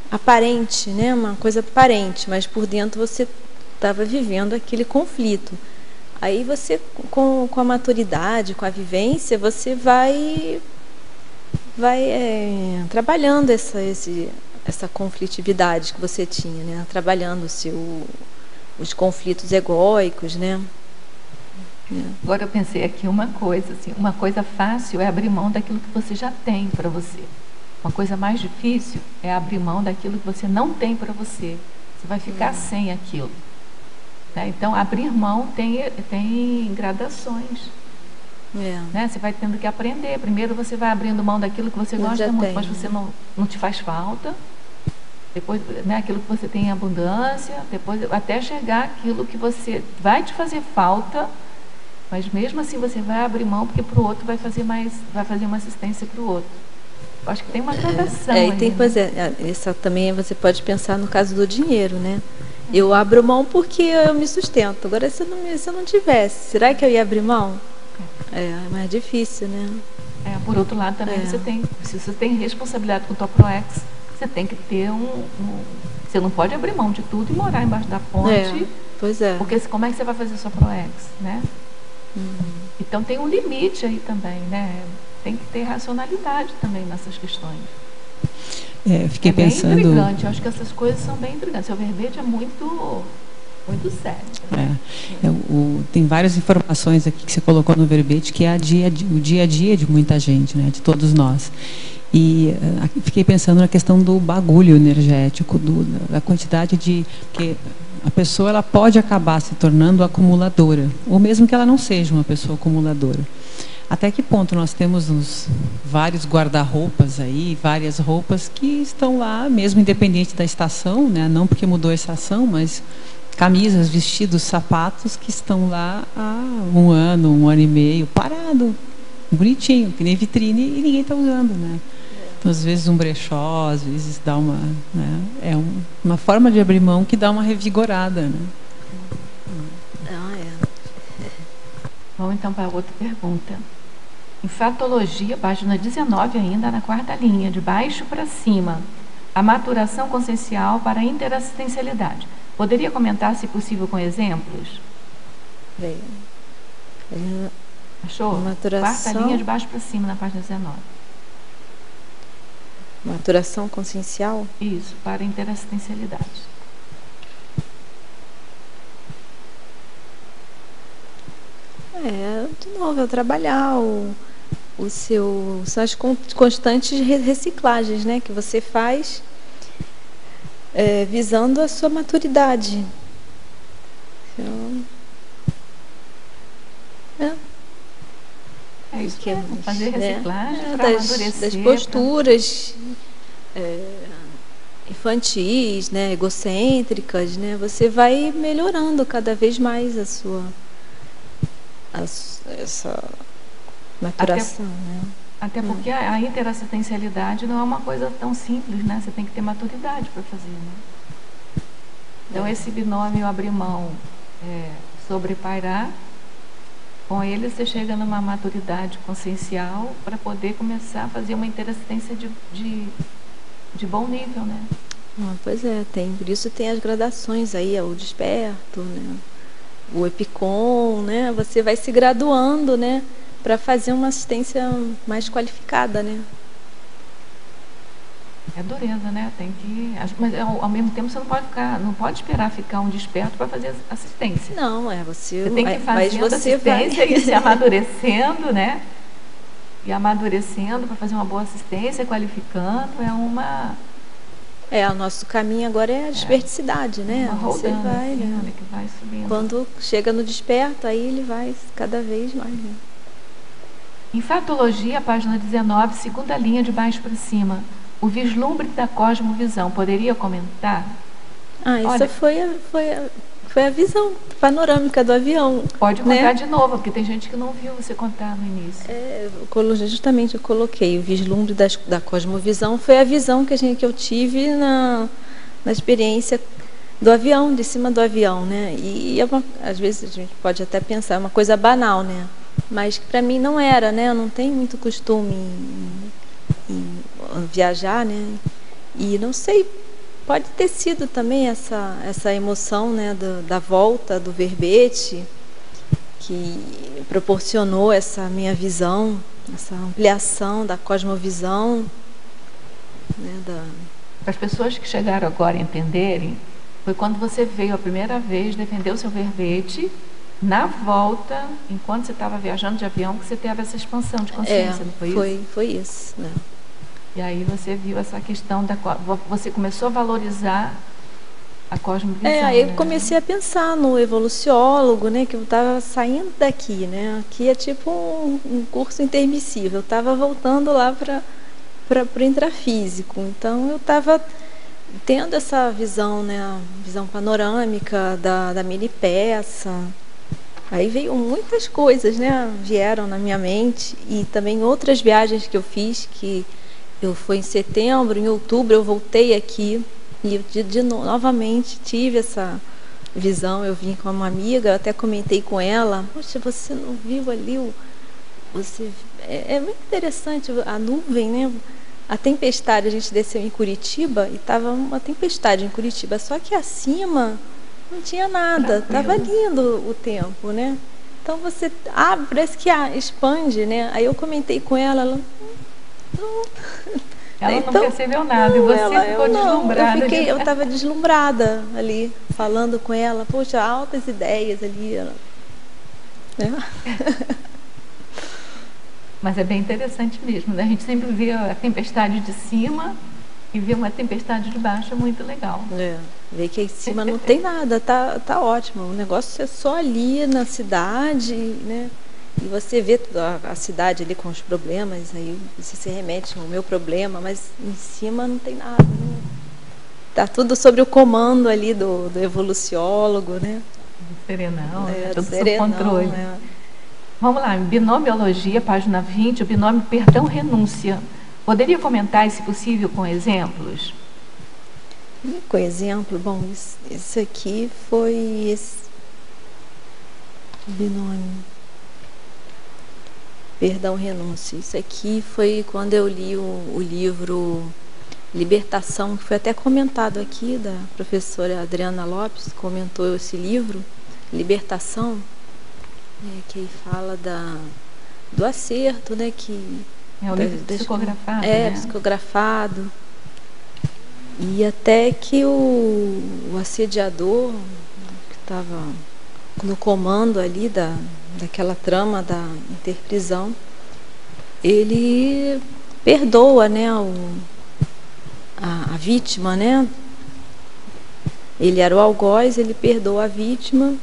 aparente, né? Uma coisa aparente, mas por dentro você estava vivendo aquele conflito. Aí você, com a maturidade, com a vivência, você vai trabalhando essa conflitividade que você tinha, né? Trabalhando os conflitos egóicos, né? Agora eu pensei aqui uma coisa, assim, uma coisa fácil é abrir mão daquilo que você já tem para você. Uma coisa mais difícil é abrir mão daquilo que você não tem para você. Você vai ficar sem aquilo. Então, abrir mão tem gradações. Né? Você vai tendo que aprender. Primeiro você vai abrindo mão daquilo que você gosta muito, mas você não te faz falta. Depois, né, aquilo que você tem em abundância. Depois, até chegar aquilo que você vai te fazer falta, mas mesmo assim você vai abrir mão, porque para o outro vai fazer uma assistência para o outro. Eu acho que tem uma gradação. Essa também você pode pensar no caso do dinheiro, né? Eu abro mão porque eu me sustento. Agora, se eu não tivesse, será que eu ia abrir mão? É mais difícil, né? Por outro lado, também se você tem responsabilidade com o tua ProEx, você tem que ter você não pode abrir mão de tudo e morar embaixo da ponte. Pois é. Porque como é que você vai fazer a sua ProEx, né? Então tem um limite aí também, né? Tem que ter racionalidade também nessas questões. Fiquei pensando... bem intrigante, eu acho que essas coisas são bem intrigantes. O verbete é muito sério. Tem várias informações aqui que você colocou no verbete, que é o dia a dia de muita gente, né, de todos nós. E fiquei pensando na questão do bagulho energético, da quantidade que a pessoa ela pode acabar se tornando acumuladora, ou mesmo que ela não seja uma pessoa acumuladora. Até que ponto nós temos vários guarda-roupas aí, várias roupas que estão lá, mesmo independente da estação, né? Não porque mudou a estação, mas camisas, vestidos, sapatos que estão lá há um ano e meio, parado, bonitinho, que nem vitrine, e ninguém está usando, né? Então, às vezes um brechó, às vezes dá uma, né? É uma forma de abrir mão que dá uma revigorada, né? Vamos então para outra pergunta. Em Fatologia, página 19 ainda, na quarta linha, de baixo para cima, a maturação consciencial para a interassistencialidade. Poderia comentar, se possível, com exemplos? Bem, achou? Maturação... Quarta linha de baixo para cima, na página 19. Maturação consciencial? Isso, para a interassistencialidade. De novo, é trabalhar são as constantes reciclagens, né, que você faz visando a sua maturidade. Então, é isso que fazer reciclagem para amadurecer. Das posturas infantis, né, egocêntricas, né, você vai melhorando cada vez mais essa maturação, né? Até porque a interassistencialidade não é uma coisa tão simples, né? Você tem que ter maturidade para fazer, né? Então, esse binômio abrir mão, sobrepairar, com ele você chega numa maturidade consciencial para poder começar a fazer uma interassistência de bom nível, né? Pois é, por isso tem as gradações aí, o desperto, né? O EPICOM, né? Você vai se graduando, né? Para fazer uma assistência mais qualificada, né? É dureza, né? Tem que... Mas ao mesmo tempo você não pode esperar ficar um desperto para fazer assistência. Não, você tem que ir fazendo assistência e se amadurecendo, né? E amadurecendo para fazer uma boa assistência, qualificando, o nosso caminho agora é a desperticidade, né? Você vai, assim, né? Que vai subindo. Quando chega no desperto, aí ele vai cada vez mais, né? Em Fatologia, página 19, segunda linha de baixo para cima, o vislumbre da cosmovisão, poderia comentar? Isso foi a visão panorâmica do avião. Pode contar, né? De novo, porque tem gente que não viu você contar no início. Justamente eu coloquei o vislumbre da cosmovisão, foi a visão que eu tive na experiência do avião, de cima do avião, né? E às vezes a gente pode até pensar, é uma coisa banal, né? Mas para mim não era, né? Eu não tenho muito costume em viajar, né? E não sei, pode ter sido também essa emoção, né? Da volta do verbete que proporcionou essa minha visão, essa ampliação da cosmovisão, né? Para as pessoas que chegaram agora a entenderem, foi quando você veio a primeira vez defender o seu verbete. Na volta, enquanto você estava viajando de avião, que você teve essa expansão de consciência, não foi isso? Foi isso, né? E aí você viu essa questão você começou a valorizar a cosmovisão. Aí eu comecei a pensar no evoluciólogo, né? Que eu estava saindo daqui, né? Aqui é tipo um curso intermissível. Eu estava voltando lá para o intrafísico. Então eu estava tendo essa visão, né? A visão panorâmica da mini peça. Aí veio muitas coisas, né? Vieram na minha mente, e também outras viagens que eu fiz, que eu fui em setembro, em outubro eu voltei aqui e novamente tive essa visão. Eu vim com uma amiga, eu até comentei com ela: poxa, você não viu ali é muito interessante a nuvem, né? A tempestade, a gente desceu em Curitiba e estava uma tempestade em Curitiba, só que acima não tinha nada, estava lindo o tempo, né? Então você parece que expande, né? Aí eu comentei com ela não percebeu nada, e você ficou deslumbrada. Eu estava deslumbrada ali, falando com ela, poxa, altas ideias ali. Né? Mas é bem interessante mesmo, né? A gente sempre vê a tempestade de cima e ver uma tempestade de baixo é muito legal. Ver que em cima não tem nada, tá ótimo. O negócio é só ali na cidade, né? E você vê a cidade ali com os problemas, aí você se remete ao meu problema, mas em cima não tem nada, né? Tá tudo sobre o comando ali do evoluciólogo, né? Do serenão, tudo sob controle. Vamos lá, binomiologia, página 20, o binômio perdão-renúncia. Poderia comentar, se possível, com exemplos? Com exemplo, bom, isso aqui foi esse binômio perdão-renúncia. Isso aqui foi quando eu li o livro Libertação, que foi até comentado aqui, da professora Adriana Lopes, comentou esse livro, Libertação, que aí fala do acerto, né, que é o livro psicografado, psicografado, e até que o assediador que estava no comando ali daquela trama da interprisão, ele perdoa, né, a vítima, né? Ele era o algoz, ele perdoa a vítima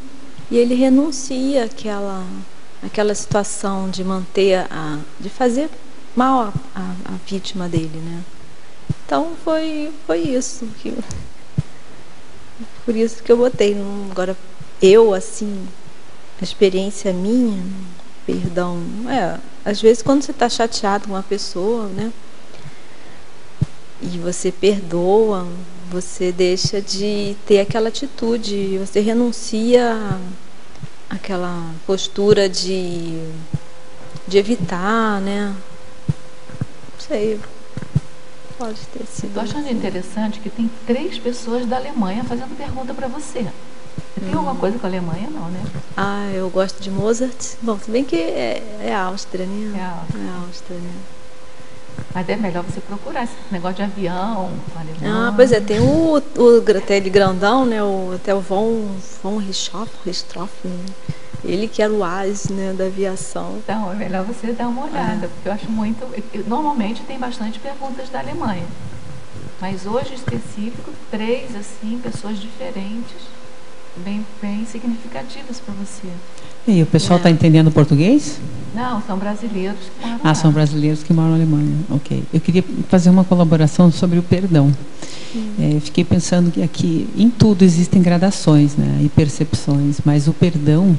e ele renuncia àquela situação de manter de fazer mal à vítima dele, né? Então foi isso por isso que eu botei. Agora eu, assim, a experiência minha, perdão, às vezes quando você está chateado com uma pessoa, né, e você perdoa, você deixa de ter aquela atitude, você renuncia àquela postura de evitar, né? Não sei, pode ter sido. Estou achando interessante que tem 3 pessoas da Alemanha fazendo pergunta para você. Tem alguma coisa com a Alemanha, não, né? Eu gosto de Mozart. Bom, se bem que é Áustria, né? É Áustria, né? Mas é melhor você procurar esse negócio de avião, alemão. Pois é, tem aquele grandão, né? Até o von Richthofen, né? Ele que era o as, né, da aviação. Então, é melhor você dar uma olhada, porque eu acho muito... Normalmente tem bastante perguntas da Alemanha, mas hoje, específico, 3, assim, pessoas diferentes, bem significativas para você. E o pessoal está entendendo português? Não, são brasileiros que moram lá. São brasileiros que moram na Alemanha. Ok. Eu queria fazer uma colaboração sobre o perdão. Fiquei pensando que aqui, em tudo existem gradações, né, e percepções, mas o perdão,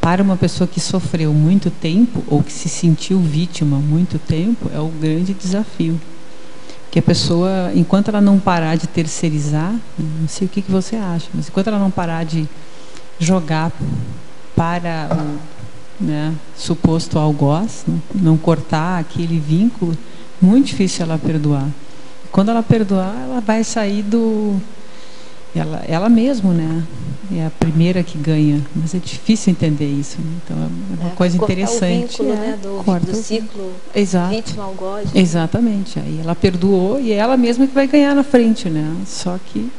para uma pessoa que sofreu muito tempo, ou que se sentiu vítima há muito tempo, é o grande desafio. Que a pessoa, enquanto ela não parar de terceirizar, não sei o que você acha, mas enquanto ela não parar de jogar para o, né, suposto algoz, não cortar aquele vínculo, muito difícil ela perdoar. Quando ela perdoar, ela vai sair ela mesma, né? É a primeira que ganha, mas é difícil entender isso, né? Então é uma coisa interessante. O vínculo, né, do ciclo vítima-algoz. Exatamente. Aí ela perdoou e é ela mesma que vai ganhar na frente, né? Só que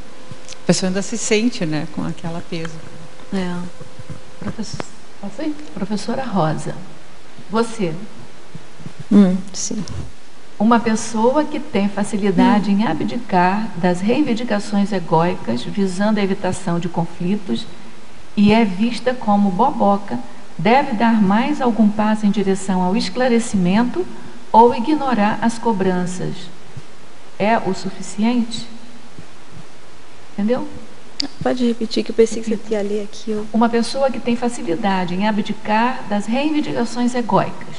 a pessoa ainda se sente, né, com aquela peso. Professora Rosa, você, sim. Uma pessoa que tem facilidade em abdicar das reivindicações egóicas visando a evitação de conflitos e é vista como boboca, deve dar mais algum passo em direção ao esclarecimento ou ignorar as cobranças. É o suficiente? Entendeu? Pode repetir, que eu pensei que você ia ler aqui. Uma pessoa que tem facilidade em abdicar das reivindicações egóicas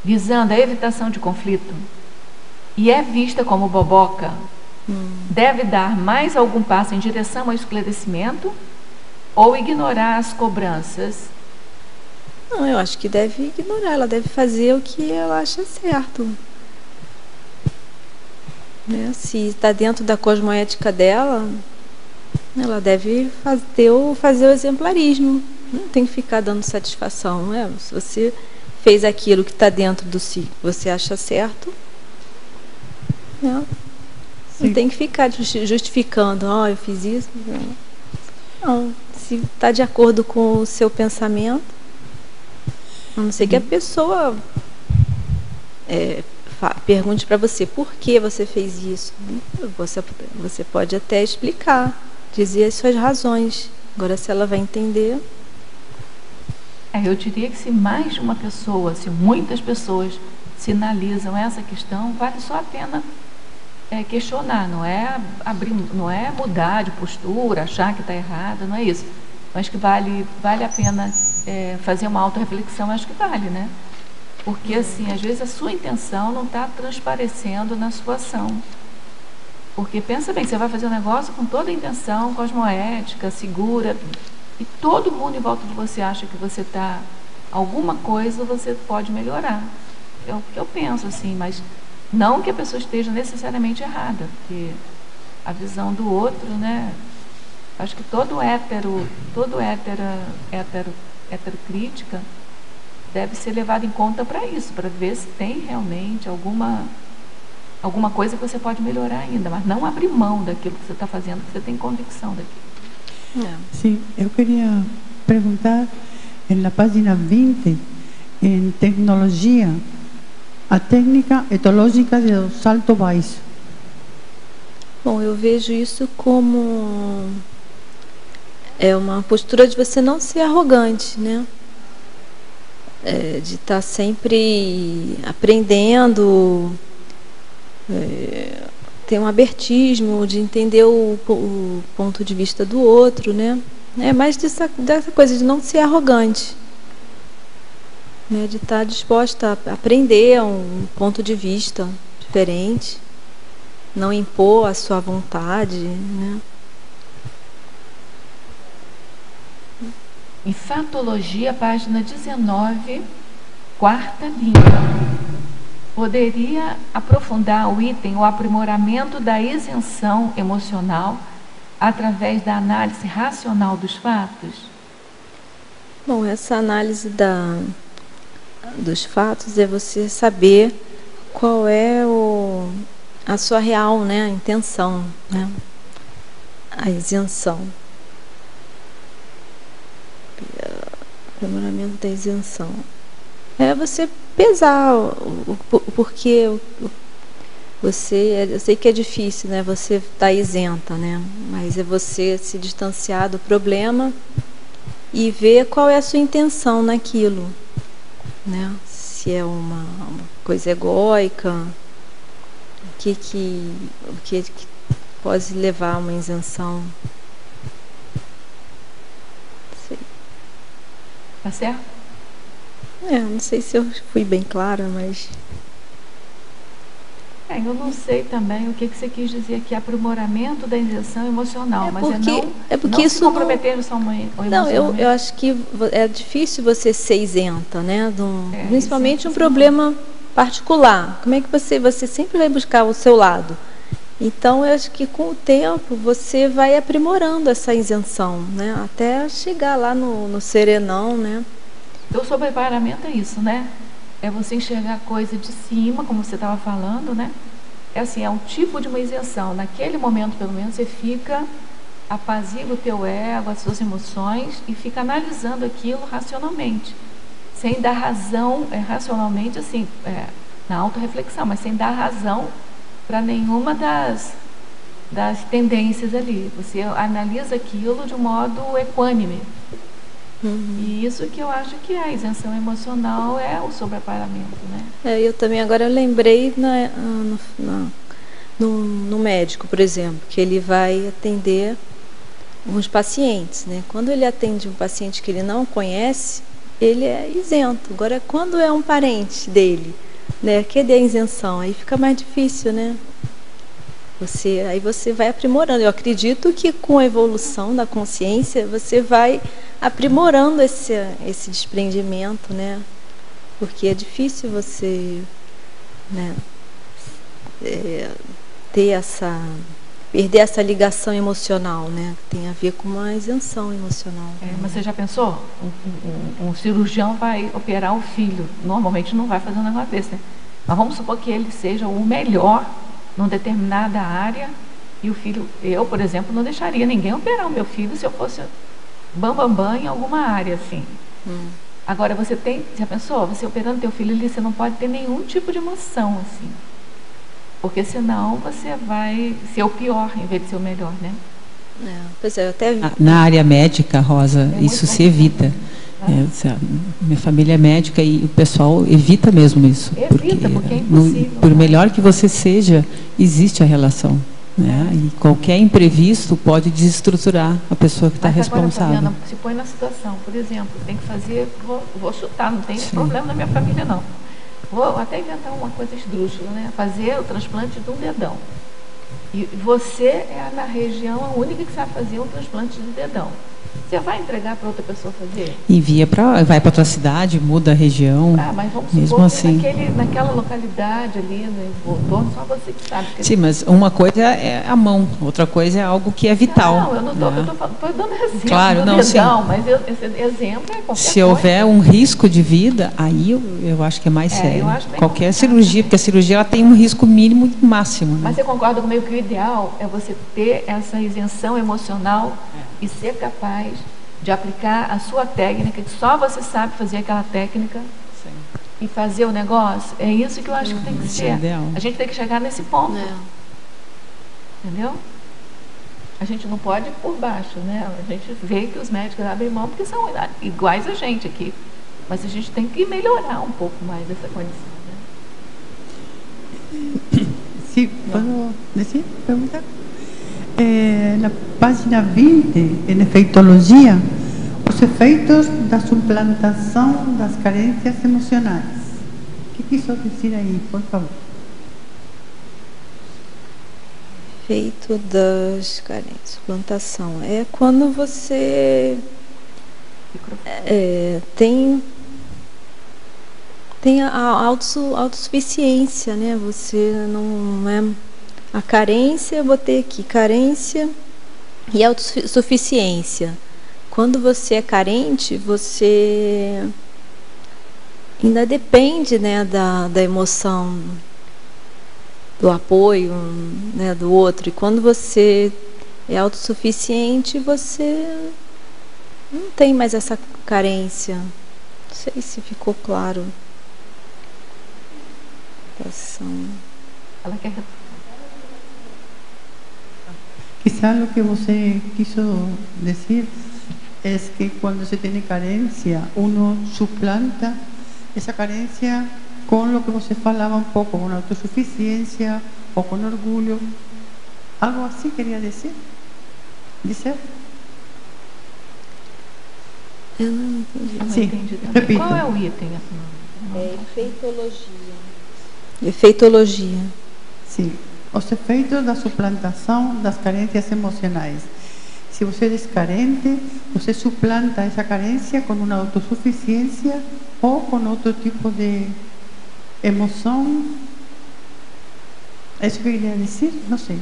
visando a evitação de conflito e é vista como boboca, deve dar mais algum passo em direção ao esclarecimento ou ignorar as cobranças? Não, eu acho que deve ignorar, ela deve fazer o que ela acha certo. Né? Se está dentro da cosmoética dela, ela deve fazer o exemplarismo. Não tem que ficar dando satisfação. Né? Se você fez aquilo que está dentro do si, você acha certo, né? Não tem que ficar justificando, eu fiz isso. Não, se está de acordo com o seu pensamento, a não ser que a pessoa pergunte para você por que você fez isso. Você pode até explicar, dizer as suas razões. Agora, se ela vai entender... Eu diria que se mais de uma pessoa, se muitas pessoas sinalizam essa questão, vale só a pena questionar, não é abrir, não é mudar de postura, achar que está errado, não é isso. Mas que vale a pena fazer uma autorreflexão, acho que vale, né? Porque, assim, às vezes a sua intenção não está transparecendo na sua ação. Porque, pensa bem, você vai fazer um negócio com toda a intenção, cosmoética, segura, e todo mundo em volta de você acha que você está... Alguma coisa você pode melhorar. É o que eu penso, assim, mas não que a pessoa esteja necessariamente errada, porque a visão do outro, né? Acho que todo heterocrítica deve ser levado em conta para isso, para ver se tem realmente alguma coisa que você pode melhorar ainda, mas não abrir mão daquilo que você está fazendo, que você tem convicção daquilo. Sim, eu queria perguntar, na página 20, em tecnologia, a técnica etológica do salto baixo. Bom, eu vejo isso como uma postura de você não ser arrogante, né? De estar sempre aprendendo, ter um abertismo, de entender o ponto de vista do outro, né? É mais dessa coisa de não ser arrogante, né? De estar disposta a aprender um ponto de vista diferente, não impor a sua vontade, né? Em Fatologia, página 19, quarta linha. Poderia aprofundar o item, o aprimoramento da isenção emocional através da análise racional dos fatos? Bom, essa análise dos fatos é você saber qual é a sua real, né, intenção, né? A isenção. Aprimoramento da isenção. É você pesar o porquê você... Eu sei que é difícil, né? Você está isenta, né? Mas é você se distanciar do problema e ver qual é a sua intenção naquilo, né? Se é uma coisa egóica, o que pode levar a uma isenção. Tá certo? Não sei se eu fui bem clara, mas... eu não sei também o que você quis dizer aqui, aprimoramento da isenção emocional, mas não isso se comprometer no seu emocionamento. Não, eu acho que é difícil você ser isenta, né? Principalmente um problema particular. Como é que você sempre vai buscar o seu lado? Então, eu acho que com o tempo você vai aprimorando essa isenção, né? Até chegar lá no serenão, né? Então, o sobreparamento é isso, né? É você enxergar a coisa de cima, como você estava falando, né? É um tipo de uma isenção. Naquele momento, pelo menos, você fica, apazigua o teu ego, as suas emoções e fica analisando aquilo racionalmente. Sem dar razão, racionalmente, assim, na autorreflexão, mas sem dar razão para nenhuma das tendências ali. Você analisa aquilo de um modo equânime. E isso que eu acho que a isenção emocional é o sobreparamento, né? Eu também agora lembrei no médico, por exemplo, que ele vai atender uns pacientes, né? Quando ele atende um paciente que ele não conhece, ele é isento. Agora, quando é um parente dele, né? Cadê a isenção? Aí fica mais difícil, né? Aí você vai aprimorando. Eu acredito que com a evolução da consciência você vai aprimorando esse desprendimento, né? Porque é difícil você, né, perder essa ligação emocional, né? Tem a ver com uma isenção emocional. Mas você já pensou? Um cirurgião vai operar um filho. Normalmente não vai fazer um negócio desse, né? Mas vamos supor que ele seja o melhor numa determinada área e o filho... Eu, por exemplo, não deixaria ninguém operar o meu filho se eu fosse bambambam em alguma área, assim. Agora, já pensou? Você operando teu filho ali, você não pode ter nenhum tipo de emoção, assim. Porque senão você vai ser o pior em vez de ser o melhor, né? Pois é, eu até vi. Na área médica, Rosa, isso se evita. Minha família é médica e o pessoal evita mesmo isso. Porque é impossível. Por melhor que você seja, existe a relação. Né? E qualquer imprevisto pode desestruturar a pessoa que está responsável. Fabiana, se põe na situação, por exemplo, tem que fazer, vou chutar, não tem problema na minha família não. Vou até inventar uma coisa esdrúxula, né? Fazer o transplante de um dedão. E você é na região a única que sabe fazer um transplante de dedão. Você vai entregar para outra pessoa fazer? Vai para outra cidade, muda a região. Mas vamos mesmo supor assim. que naquela localidade ali, no entorno, só você que sabe. Sim, mas uma coisa é a mão, outra coisa é algo que é vital. Não, eu não estou dando exemplo claro, do não, dedão, sim. mas esse exemplo é qualquer Se houver um risco de vida, aí eu acho que é mais sério. Qualquer cirurgia, porque a cirurgia ela tem um risco mínimo e máximo. Né? Mas você concorda comigo que o ideal é você ter essa isenção emocional e ser capaz de aplicar a sua técnica, que só você sabe fazer aquela técnica. Sim. E fazer o negócio? É isso que eu acho que tem que ser. A gente tem que chegar nesse ponto. Entendeu? A gente não pode ir por baixo, né? A gente vê que os médicos abrem mão porque são iguais a gente aqui. Mas a gente tem que melhorar um pouco mais essa condição. Né? Sim, posso dizer? Perguntar? Na página 20, em efeitologia, os efeitos da suplantação das carências emocionais. O que quis dizer aí, por favor? Efeito das carências, suplantação. É quando você tem a autossuficiência, né? Você não é... A carência, eu botei aqui, carência e autossuficiência. Quando você é carente, você ainda depende, né, da emoção, do apoio, né, do outro. E quando você é autossuficiente, você não tem mais essa carência. Não sei se ficou claro. Ela quer... Quizás lo que você quiso decir es que cuando se tiene carencia, uno suplanta esa carencia con lo que você falaba un poco, con autosuficiencia o con orgullo. Algo así quería decir. ¿Dice? Eu não entendi. Sim, repita. Qual é o item? Efeitologia. Efeitologia. Sim. Os efeitos da suplantação das carências emocionais. Se você é carente, você suplanta essa carência com uma autossuficiência ou com outro tipo de emoção. É isso que eu queria dizer? Não sei.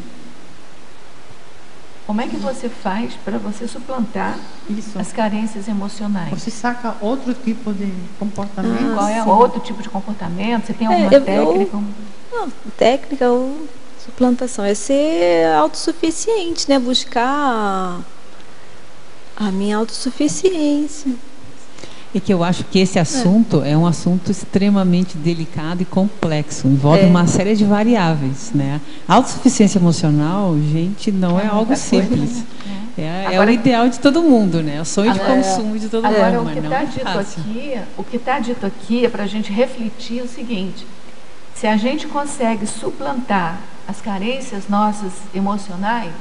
Como é que você faz para você suplantar as carências emocionais? Você saca outro tipo de comportamento? Qual é outro tipo de comportamento? Você tem alguma técnica? Não, técnica ou suplantação é ser autossuficiente, né? Buscar a minha autossuficiência. E que eu acho que esse assunto é um assunto extremamente delicado e complexo, envolve uma série de variáveis, né? A autossuficiência emocional, gente, não é algo simples. É o ideal de todo mundo, né? É o sonho de consumo de todo mundo. Agora, o que está dito aqui é para a gente refletir o seguinte: se a gente consegue suplantar as carências nossas emocionais,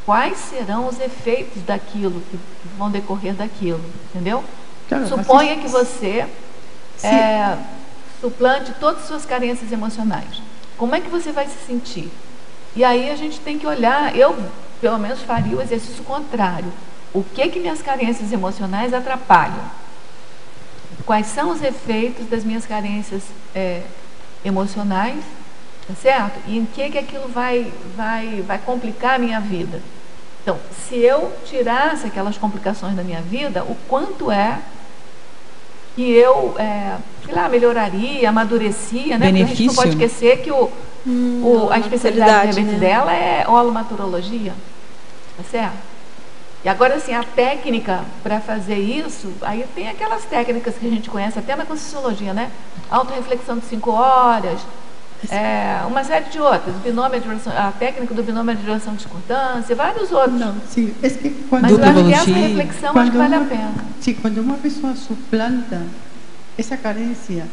quais serão os efeitos daquilo que vão decorrer daquilo, entendeu? Claro, suponha que você suplante todas as suas carências emocionais. Como é que você vai se sentir? E aí a gente tem que olhar, eu pelo menos faria o exercício contrário. O que minhas carências emocionais atrapalham? Quais são os efeitos das minhas carências emocionais? Tá certo? E em que aquilo vai complicar a minha vida? Então, se eu tirasse aquelas complicações da minha vida, o quanto que eu, sei lá, melhoraria, amadurecia, né? Porque a gente não pode esquecer que a especialidade dela é holomaturologia, tá certo? E agora, assim, a técnica para fazer isso, aí tem aquelas técnicas que a gente conhece até na Conscienciologia, né? Autorreflexão de 5 horas, uma série de outras, a técnica do binômio de direção de discordância, vários outros. Não, sim, é que quando... Mas eu acho que essa reflexão acho que vale a pena. Sim, quando uma pessoa suplanta essa carência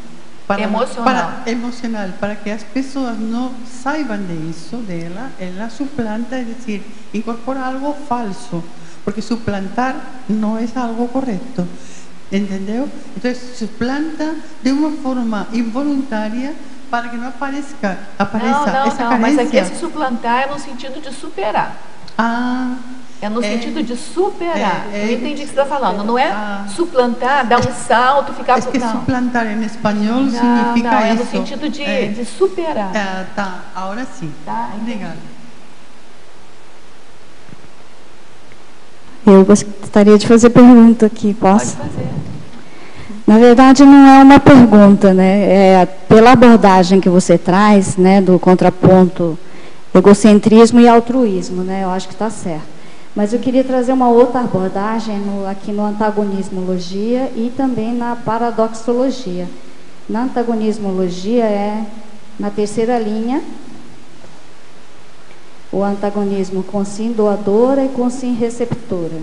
emocional, para que as pessoas não saibam disso dela, ela suplanta, é decir, incorpora algo falso, porque suplantar não é algo correto, entendeu? Então, suplanta de uma forma involuntária para que não apareça essa carência. Mas aqui esse suplantar é no sentido de superar. É no sentido de superar. Eu entendi o que você está falando. Não é suplantar, dar um salto, ficar... É que suplantar em espanhol significa isso. É no sentido de superar. Tá, agora sim. Tá, obrigada. Eu gostaria de fazer pergunta aqui, posso? Pode fazer. Na verdade, não é uma pergunta, né? Pela abordagem que você traz, né, do contraponto egocentrismo e altruísmo, né? Eu acho que está certo. Mas eu queria trazer uma outra abordagem aqui no antagonismologia e também na paradoxologia. Na antagonismologia na terceira linha, o antagonismo com sim doadora e com sim receptora.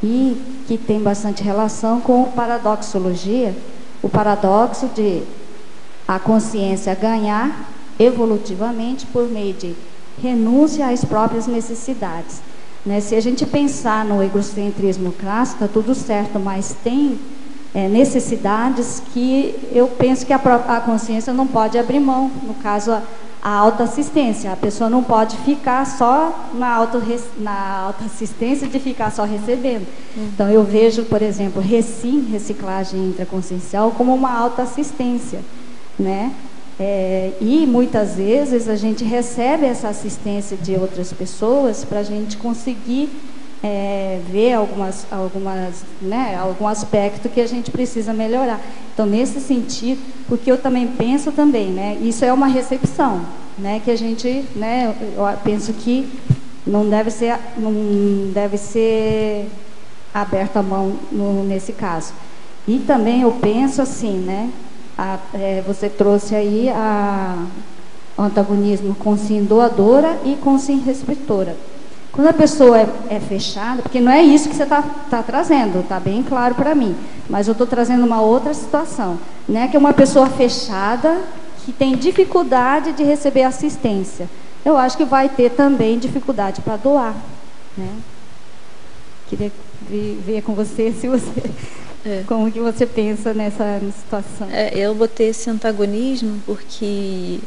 E que tem bastante relação com paradoxologia, o paradoxo de a consciência ganhar evolutivamente por meio de renúncia às próprias necessidades. Né? Se a gente pensar no egocentrismo clássico, está tudo certo, mas tem necessidades que eu penso que a consciência não pode abrir mão. No caso, a autoassistência. A pessoa não pode ficar só na autoassistência de ficar só recebendo. Então, eu vejo, por exemplo, reciclagem intraconsciencial, como uma autoassistência, né? E muitas vezes a gente recebe essa assistência de outras pessoas para a gente conseguir ver algum aspecto que a gente precisa melhorar. Então, nesse sentido, porque eu também penso também, né, isso é uma recepção, né, que a gente, né, eu penso que não deve ser aberta a mão nesse caso. E também eu penso assim, né, você trouxe aí o antagonismo com sim doadora e com sim receptora. Quando a pessoa é fechada, porque não é isso que você está trazendo, está bem claro para mim, mas eu estou trazendo uma outra situação, né, que é uma pessoa fechada que tem dificuldade de receber assistência. Eu acho que vai ter também dificuldade para doar, né? Queria ver com você se você... Como que você pensa nessa situação? Eu botei esse antagonismo porque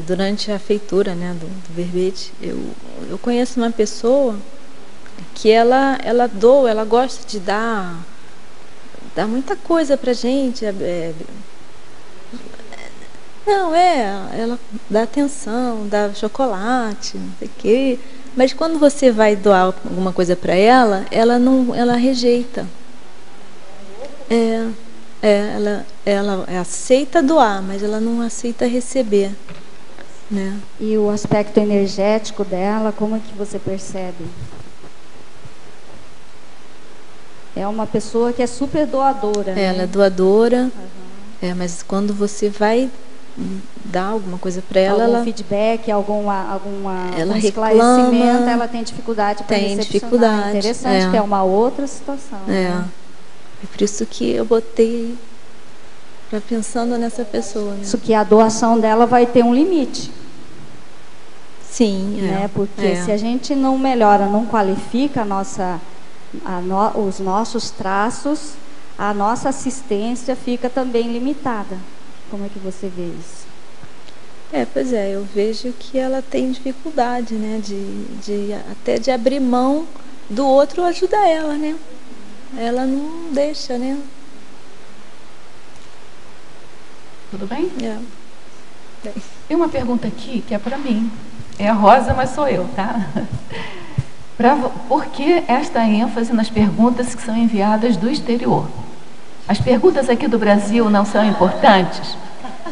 durante a feitura, né, do verbete, eu conheço uma pessoa que ela doa, ela gosta de dar muita coisa pra gente. Ela dá atenção, dá chocolate, não sei o quê. Mas quando você vai doar alguma coisa para ela rejeita. Ela aceita doar, mas ela não aceita receber, né? E o aspecto energético dela, como é que você percebe? É uma pessoa que é super doadora. Ela é doadora, mas quando você vai dar alguma coisa para ela, algum feedback, algum esclarecimento, ela tem dificuldade para recepcionar. Interessante, que é uma outra situação. Né? É por isso que eu botei para pensando nessa pessoa. Né? Isso que a doação dela vai ter um limite. Sim, né? Porque se a gente não melhora, não qualifica os nossos traços, a nossa assistência fica também limitada. Como é que você vê isso? Pois eu vejo que ela tem dificuldade, né? Até de abrir mão do outro ajudar ela, né? Ela não deixa, né? Tudo bem? Tem uma pergunta aqui que é para mim. É a Rosa, mas sou eu, tá? Por que esta ênfase nas perguntas que são enviadas do exterior? As perguntas aqui do Brasil não são importantes?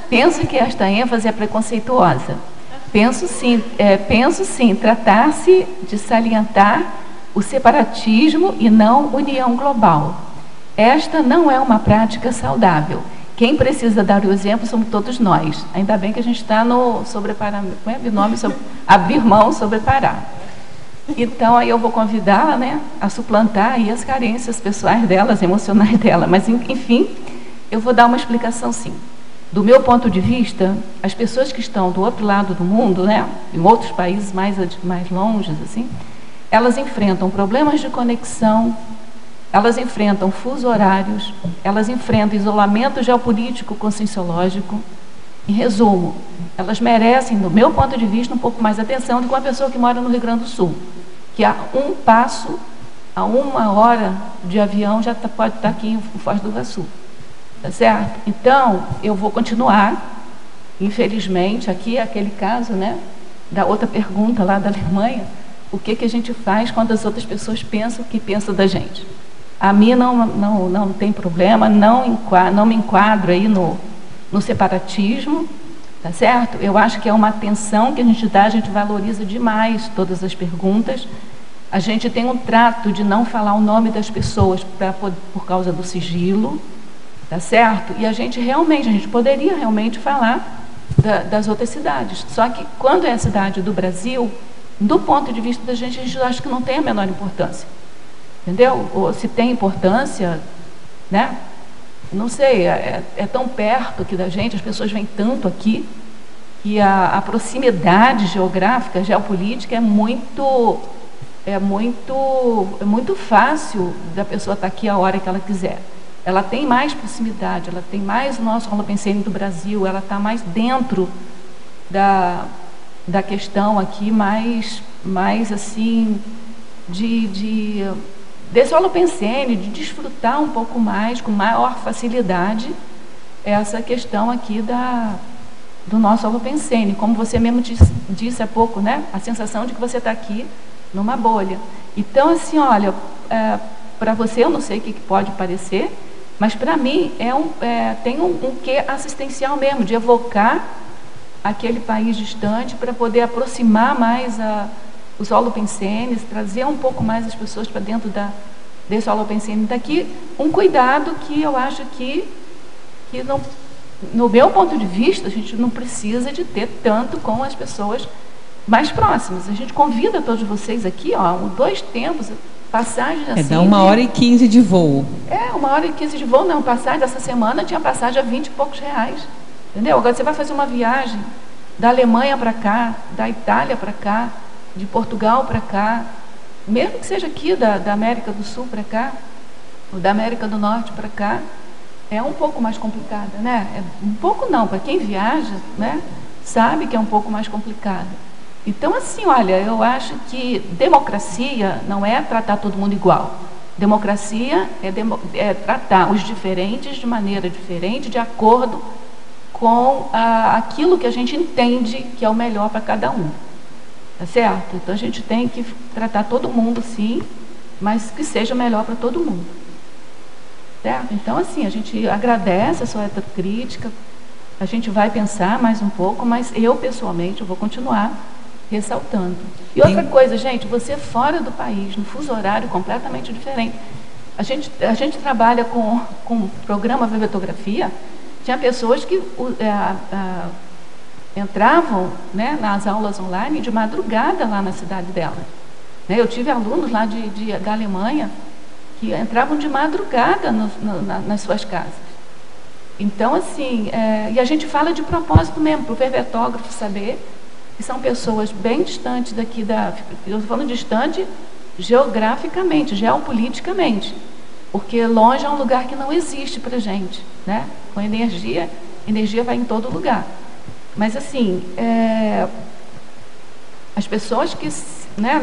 Penso que esta ênfase é preconceituosa. Penso sim, tratar-se de salientar o separatismo e não união global. Esta não é uma prática saudável quem precisa dar o exemplo somos todos nós. Ainda bem que a gente está no sobreparar, como é o nome? Abrir mão, sobreparar. Então, aí eu vou convidá-la, né, a suplantar aí as carências pessoais delas, emocionais dela. Mas, enfim, eu vou dar uma explicação, sim. Do meu ponto de vista, as pessoas que estão do outro lado do mundo, né, em outros países mais longe, assim, elas enfrentam problemas de conexão, elas enfrentam fuso horários, elas enfrentam isolamento geopolítico conscienciológico. Em resumo, elas merecem, do meu ponto de vista, um pouco mais de atenção do que uma pessoa que mora no Rio Grande do Sul, que a um passo, a 1 hora de avião, já pode estar aqui em Foz do Iguaçu. Tá certo? Então, eu vou continuar, infelizmente, aqui é aquele caso, né, da outra pergunta lá da Alemanha, o que a gente faz quando as outras pessoas pensam o que pensam da gente. A mim não tem problema, não me enquadro aí no separatismo, tá certo? Eu acho que é uma atenção que a gente dá, a gente valoriza demais todas as perguntas. A gente tem um trato de não falar o nome das pessoas por causa do sigilo, tá certo? E a gente poderia realmente falar das outras cidades. Só que quando é a cidade do Brasil, do ponto de vista da gente, a gente acha que não tem a menor importância. Entendeu? Ou se tem importância, né? Não sei, é tão perto aqui da gente, as pessoas vêm tanto aqui, que a proximidade geográfica, geopolítica é muito fácil da pessoa estar aqui a hora que ela quiser. Ela tem mais proximidade, ela tem mais o nosso holopensene do Brasil, ela está mais dentro da questão aqui, mais assim, desse holopensene, de desfrutar um pouco mais, com maior facilidade, essa questão aqui do nosso holopensene. Como você mesmo disse há pouco, né? A sensação de que você está aqui numa bolha. Então, assim, olha, para você, eu não sei o que pode parecer, mas para mim tem um quê assistencial mesmo, de evocar aquele país distante para poder aproximar mais os holopensenes, trazer um pouco mais as pessoas para dentro desse holopensene daqui, um cuidado que eu acho que não, no meu ponto de vista, a gente não precisa de ter tanto com as pessoas mais próximas. A gente convida todos vocês aqui, ó, 2 tempos, passagem assim... dá 1h15 de voo. 1h15 de voo, não, passagem dessa semana tinha passagem a 20 e poucos reais. Entendeu? Agora você vai fazer uma viagem da Alemanha para cá, da Itália para cá, de Portugal para cá, mesmo que seja aqui da América do Sul para cá, ou da América do Norte para cá, é um pouco mais complicada, né? Um pouco não, para quem viaja, né, sabe que é um pouco mais complicado. Então, assim, olha, eu acho que democracia não é tratar todo mundo igual. Democracia é tratar os diferentes de maneira diferente, de acordo com aquilo que a gente entende que é o melhor para cada um. Tá certo? Então a gente tem que tratar todo mundo, sim, mas que seja melhor para todo mundo. Certo? Então, assim, a gente agradece a sua heterocrítica, a gente vai pensar mais um pouco, mas eu, pessoalmente, eu vou continuar ressaltando. E outra coisa, gente, você fora do país, no fuso horário completamente diferente. A gente trabalha com o programa Vivetografia, tinha pessoas que entravam, né, nas aulas online de madrugada lá na cidade dela. Né, eu tive alunos lá da Alemanha que entravam de madrugada nas suas casas. Então, assim, e a gente fala de propósito mesmo, para o verbetógrafo saber que são pessoas bem distantes daqui eu estou falando distante geograficamente, geopoliticamente, porque longe é um lugar que não existe para a gente, né? Com energia vai em todo lugar. Mas, assim, as pessoas que, né,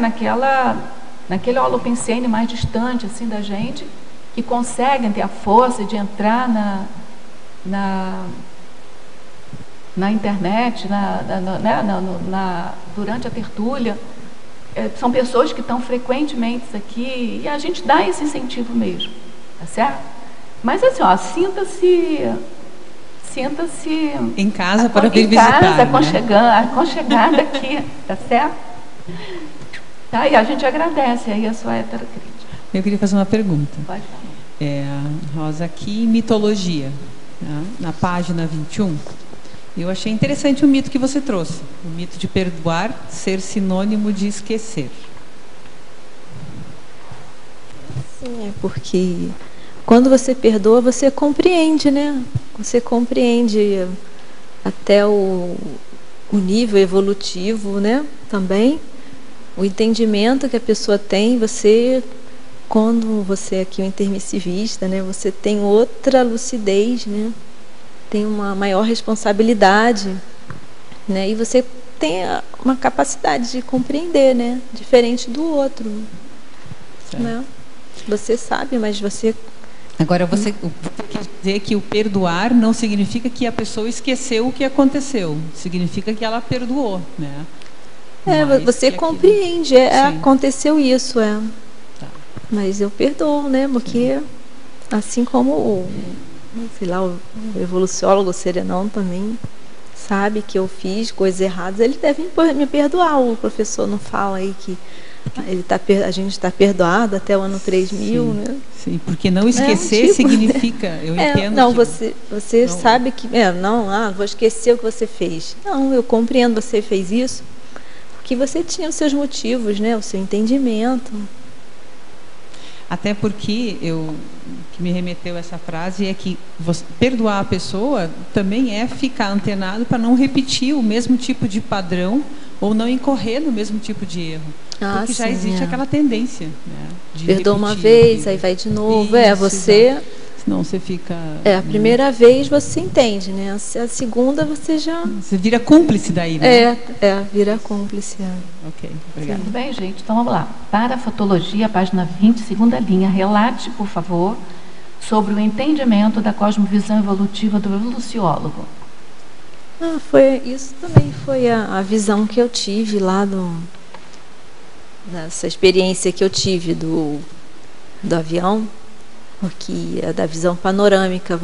naquele holopensene mais distante, assim, da gente, que conseguem ter a força de entrar na internet, durante a tertúlia, são pessoas que estão frequentemente aqui, e a gente dá esse incentivo mesmo, tá certo? Mas, assim, ó, sinta-se em casa para vir visitar, aconchegada aqui, tá certo? Tá, e a gente agradece aí a sua heterocrítica. Eu queria fazer uma pergunta. Pode falar. Rosa, aqui mitologia, na página 21. Eu achei interessante o mito que você trouxe, o mito de perdoar ser sinônimo de esquecer. Sim, é porque quando você perdoa, você compreende, né? Você compreende até o nível evolutivo, né? Também o entendimento que a pessoa tem. Você, quando você aqui é um intermissivista, né? Você tem outra lucidez, né? Tem uma maior responsabilidade, né? E você tem uma capacidade de compreender, né? Diferente do outro, né? Você sabe, mas você... Agora, você quer dizer que o perdoar não significa que a pessoa esqueceu o que aconteceu. Significa que ela perdoou, né? Você compreende. Aconteceu isso, Tá. Mas eu perdoo, né? Porque, assim como sei lá, o evoluciólogo serenão também sabe que eu fiz coisas erradas, ele deve me perdoar. O professor não fala aí que a gente está perdoado até o ano 3000, né? Sim, porque não esquecer significa, né? Eu entendo. Não, você não sabe que... vou esquecer o que você fez. Não, eu compreendo, você fez isso porque você tinha os seus motivos, né? O seu entendimento. Até porque que me remeteu essa frase é que perdoar a pessoa também é ficar antenado para não repetir o mesmo tipo de padrão ou não incorrer no mesmo tipo de erro. Porque já existe aquela tendência, né, de perdoa uma vez, aí vai de novo. Você... Senão você fica... a primeira vez você entende, né? A segunda você já... Você vira cúmplice daí, né? Vira cúmplice. Ok, obrigada. Tudo bem, gente? Então vamos lá. Para a fotologia, página 20, segunda linha, relate, por favor, sobre o entendimento da cosmovisão evolutiva do evoluciólogo. Isso também foi a visão que eu tive lá nessa experiência que eu tive do avião, porque é da visão panorâmica.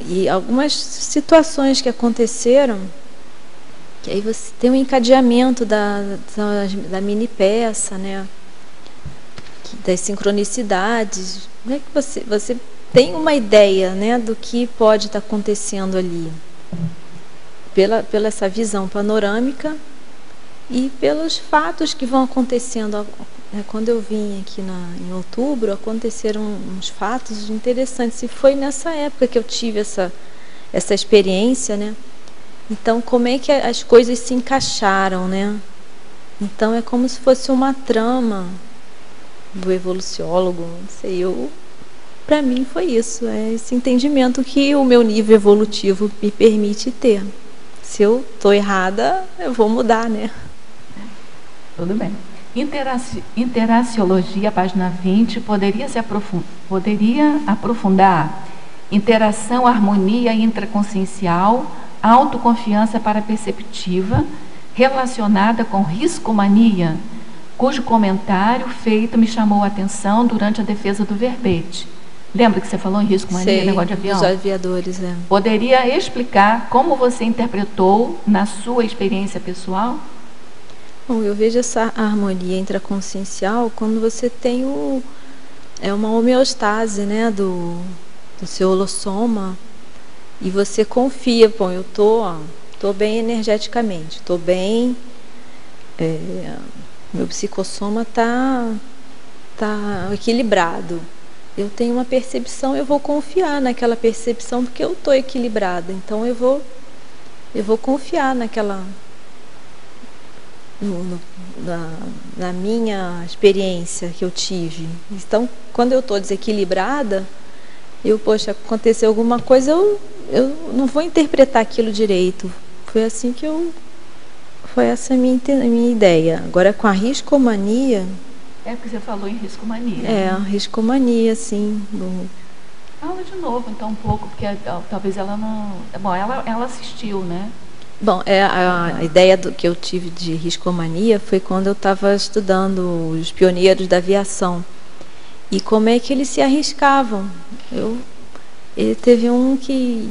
E algumas situações que aconteceram, que aí você tem um encadeamento da mini peça, né? Das sincronicidades, né? Que você tem uma ideia, né, do que pode estar acontecendo ali, pela essa visão panorâmica e pelos fatos que vão acontecendo. Quando eu vim aqui em outubro, aconteceram uns fatos interessantes, e foi nessa época que eu tive essa experiência, né? Então, como é que as coisas se encaixaram, né? Então, é como se fosse uma trama do evoluciólogo, não sei, para mim foi isso, esse entendimento que o meu nível evolutivo me permite ter. Se eu estou errada, eu vou mudar, né? Tudo bem. Interaciologia, página 20, poderia aprofundar interação, harmonia intraconsciencial, autoconfiança paraperceptiva, relacionada com riscomania, cujo comentário feito me chamou a atenção durante a defesa do verbete. Lembra que você falou em riscomania, negócio de avião? Os aviadores, Poderia explicar como você interpretou na sua experiência pessoal? Bom, eu vejo essa harmonia intraconsciencial quando você tem uma homeostase, né, do seu holossoma, e você confia, eu tô bem energeticamente, tô bem, meu psicossoma tá equilibrado. Eu tenho uma percepção, eu vou confiar naquela percepção porque eu tô equilibrada. Então eu vou confiar naquela na minha experiência que eu tive. Então, quando eu tô desequilibrada, aconteceu alguma coisa, eu não vou interpretar aquilo direito. Foi assim foi essa minha ideia. Agora, com a riscomania... porque você falou em riscomania. Riscomania, sim. Fala de novo, então, um pouco, porque talvez ela não... Bom, ela assistiu, né? Bom, a ideia que eu tive de riscomania foi quando eu estava estudando os pioneiros da aviação. E como é que eles se arriscavam. Ele teve um que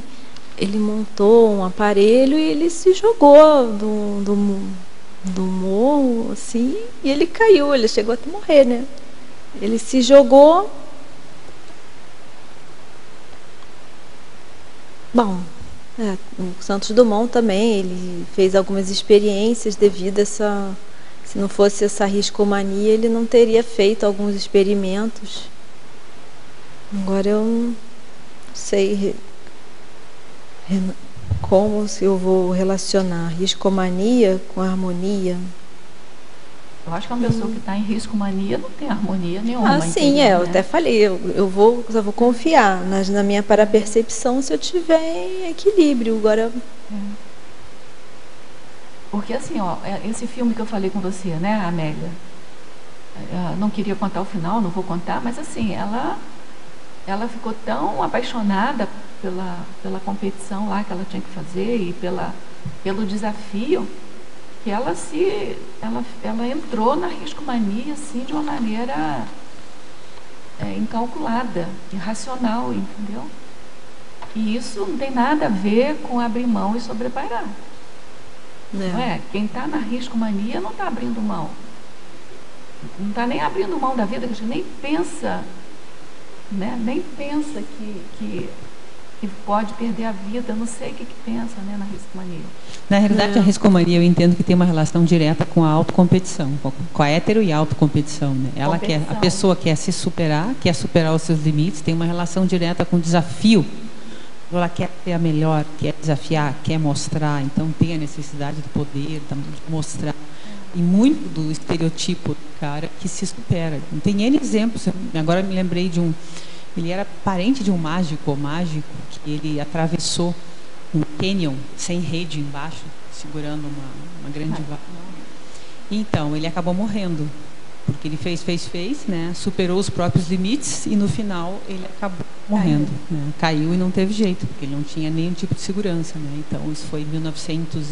ele montou um aparelho e ele se jogou do morro, assim, e ele caiu, ele chegou até morrer, né? Ele se jogou Bom, o Santos Dumont também, ele fez algumas experiências devido a essa... Se não fosse essa riscomania, ele não teria feito alguns experimentos. Agora eu não sei como se eu vou relacionar riscomania com harmonia. Eu acho que uma pessoa que está em riscomania não tem harmonia nenhuma. Sim, eu até falei, eu só vou confiar na minha parapercepção se eu tiver em equilíbrio. Agora... Porque assim, ó, esse filme que eu falei com você, né, Amélia? Eu não queria contar o final, não vou contar, mas assim, ela ficou tão apaixonada pela competição lá que ela tinha que fazer e pelo desafio, que ela entrou na riscomania assim de uma maneira incalculada, irracional, entendeu? E isso não tem nada a ver com abrir mão e sobrepairar. Não é? Quem está na riscomania não está abrindo mão. Não está nem abrindo mão da vida, que a gente nem pensa, né? Nem pensa que pode perder a vida. Não sei o que pensa, né, na riscomania. Na realidade, a riscomania eu entendo que tem uma relação direta com a autocompetição, com a hetero e autocompetição, né? A pessoa quer se superar, quer superar os seus limites, tem uma relação direta com o desafio. Ela quer ser a melhor, quer desafiar, quer mostrar, então tem a necessidade do poder, de mostrar. E muito do estereotipo do cara que se supera. Tem N exemplos. Agora me lembrei de ele era parente de um mágico que ele atravessou um canyon sem rede embaixo, segurando uma grande vaga. Então, ele acabou morrendo. Porque ele fez, né? Superou os próprios limites e no final ele acabou morrendo. Né? Caiu e não teve jeito, porque ele não tinha nenhum tipo de segurança. Né? Então, isso foi em 1900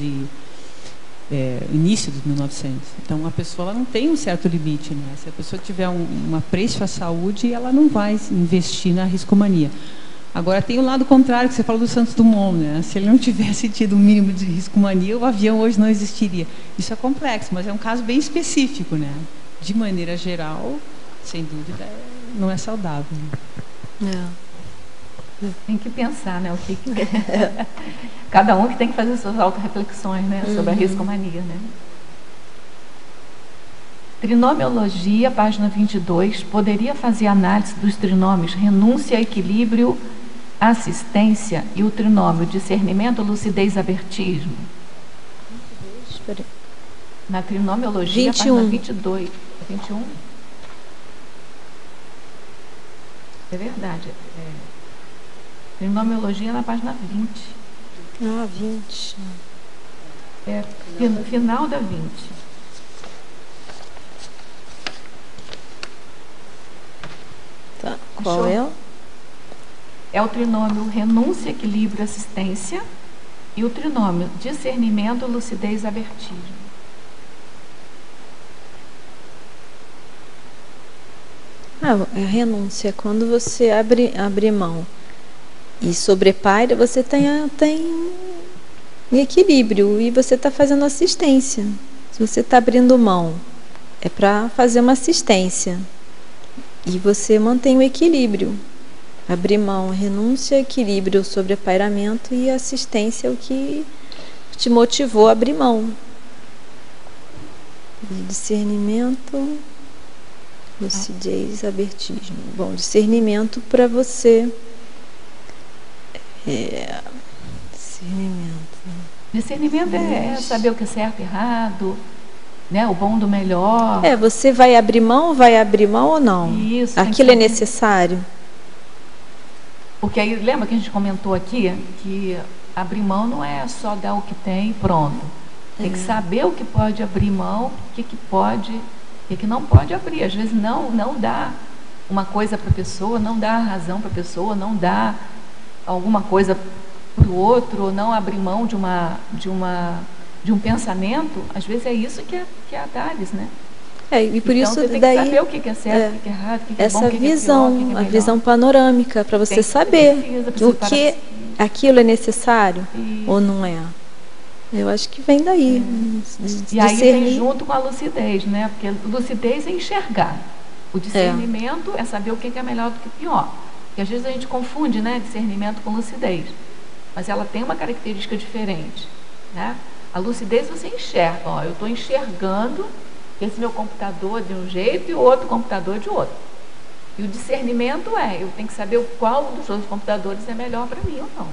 início dos 1900. Então, a pessoa ela não tem um certo limite. Né? Se a pessoa tiver um apreço à saúde, ela não vai investir na riscomania. Agora, tem o lado contrário, que você falou do Santos Dumont. Né? Se ele não tivesse tido um mínimo de riscomania, o avião hoje não existiria. Isso é complexo, mas é um caso bem específico, né? De maneira geral, sem dúvida, não é saudável. Tem que pensar, né? Cada um que tem que fazer suas autorreflexões, né? Sobre a riscomania, né? Trinomiologia, página 22. Poderia fazer análise dos trinômios renúncia, equilíbrio, assistência e o trinômio discernimento, lucidez, abertismo? Na trinomiologia, 21. Página 22. 21? É verdade. Trinomiologia na página 20. 20. No final da 20. Tá. Qual é? É o trinômio renúncia, equilíbrio, assistência e o trinômio discernimento, lucidez, abertismo. A renúncia, quando você abre mão e sobrepaira, você tem equilíbrio e você está fazendo assistência. Se você está abrindo mão, é para fazer uma assistência e você mantém o equilíbrio. Abrir mão, renúncia, equilíbrio, sobrepairamento e assistência é o que te motivou a abrir mão. Discernimento, lucidez, abertismo. Bom, discernimento para você. Discernimento é saber o que é certo e errado, né? O bom do melhor. Você vai abrir mão ou não? Isso. Aquilo é necessário? Porque aí, lembra que a gente comentou aqui que abrir mão não é só dar o que tem e pronto. Tem que saber o que pode abrir mão, o que pode e o que não pode abrir. Às vezes não dá uma coisa para a pessoa, não dá a razão para a pessoa, não dá alguma coisa para o outro, ou não abrir mão de um pensamento. Às vezes é isso que é a Thales, né? E por então, isso você tem que saber o que é certo, o que é errado, o que é bom, o que visão, é pior, a visão panorâmica, para você saber o que aquilo é necessário ou não é. Eu acho que vem daí. E aí vem junto com a lucidez, né? Porque lucidez é enxergar. O discernimento é saber o que é melhor do que pior. Porque às vezes a gente confunde, né, discernimento com lucidez. mas ela tem uma característica diferente, né? A lucidez você enxerga, ó, eu estou enxergando esse meu computador de um jeito e o outro computador de outro. E o discernimento eu tenho que saber qual dos dois computadores é melhor para mim ou não,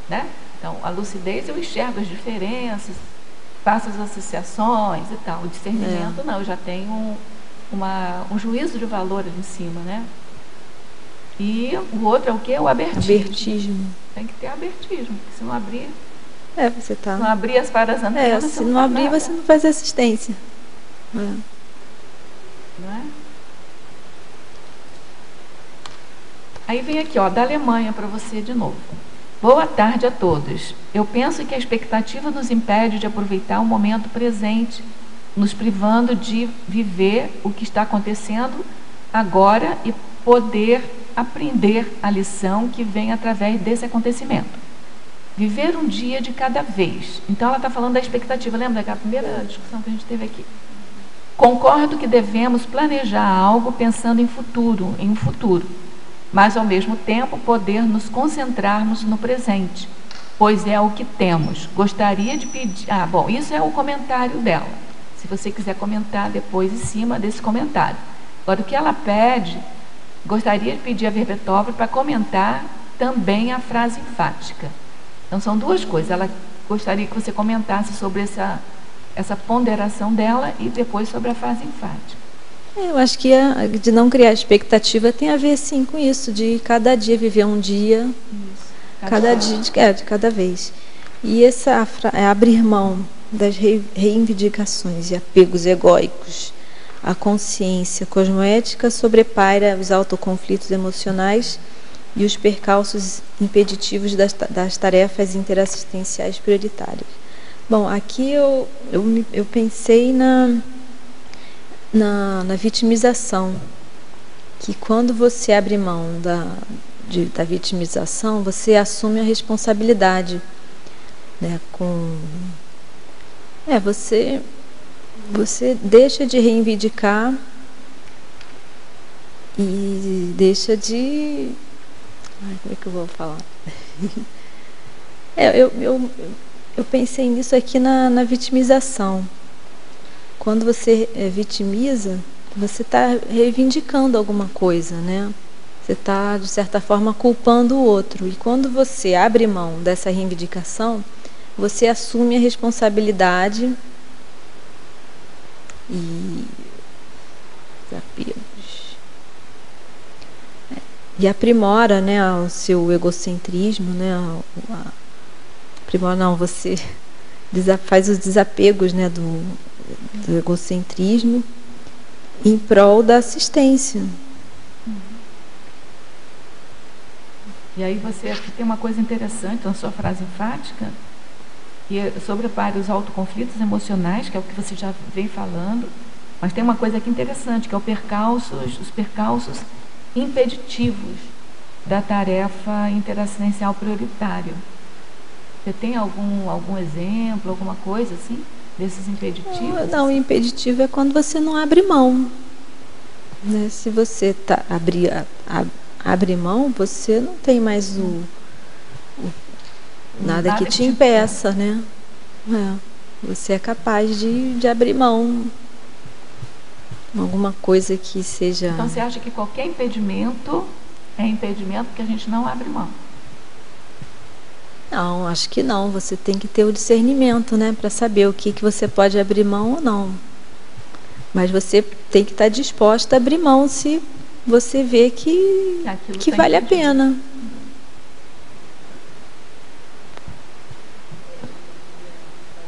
né? Então, a lucidez eu enxergo as diferenças, faço as associações e tal. O discernimento não, eu já tenho um juízo de valor ali em cima, né? E o outro é o quê? O abertismo. Abertismo. Tem que ter abertismo, porque se não abrir... você tá... Se não abrir as varas antenas, se não abrir, você não faz assistência. Não é? Aí vem aqui, ó, da Alemanha para você de novo. Boa tarde a todos. Eu penso que a expectativa nos impede de aproveitar o momento presente, nos privando de viver o que está acontecendo agora e poder aprender a lição que vem através desse acontecimento. Viver um dia de cada vez. Então ela está falando da expectativa. Lembra daquela primeira discussão que a gente teve aqui? Concordo que devemos planejar algo pensando em um futuro, mas ao mesmo tempo poder nos concentrarmos no presente, pois é o que temos. Gostaria de pedir... bom, isso é o comentário dela. Se você quiser comentar depois em cima desse comentário. Agora, o que ela pede, gostaria de pedir a Verbetovna para comentar também a frase enfática. Então, são duas coisas. Ela gostaria que você comentasse sobre essa ponderação dela e depois sobre a frase enfática. Eu acho que de não criar expectativa tem a ver, sim, com isso, de cada dia viver um dia, cada dia de cada vez. E essa abrir mão das reivindicações e apegos egóicos. A consciência cosmoética sobrepaira os autoconflitos emocionais e os percalços impeditivos das tarefas interassistenciais prioritárias. Bom, aqui eu pensei na vitimização, que quando você abre mão da vitimização, você assume a responsabilidade, né? Você deixa de reivindicar e deixa de... como é que eu vou falar? Eu pensei nisso aqui na vitimização. Quando você vitimiza, você está reivindicando alguma coisa, né? Você está, de certa forma, culpando o outro. E quando você abre mão dessa reivindicação, você assume a responsabilidade e desapegos. E aprimora, né, o seu egocentrismo, né? Você faz os desapegos, né, do egocentrismo em prol da assistência. E aí aqui tem uma coisa interessante na sua frase enfática, que sobrepara os autoconflitos emocionais, que é o que você já vem falando, mas tem uma coisa aqui interessante, que é os percalços impeditivos da tarefa interassistencial prioritária. Você tem algum exemplo, alguma coisa assim, desses impeditivos? Não, o impeditivo é quando você não abre mão, né? Se você abre mão, você não tem mais nada que te impeça, né? Você é capaz de abrir mão. Alguma coisa que seja... Então, você acha que qualquer impedimento é impedimento porque a gente não abre mão? Não, acho que não. Você tem que ter o discernimento, né? Para saber o que você pode abrir mão ou não. Mas você tem que estar disposta a abrir mão se você vê que vale a pena.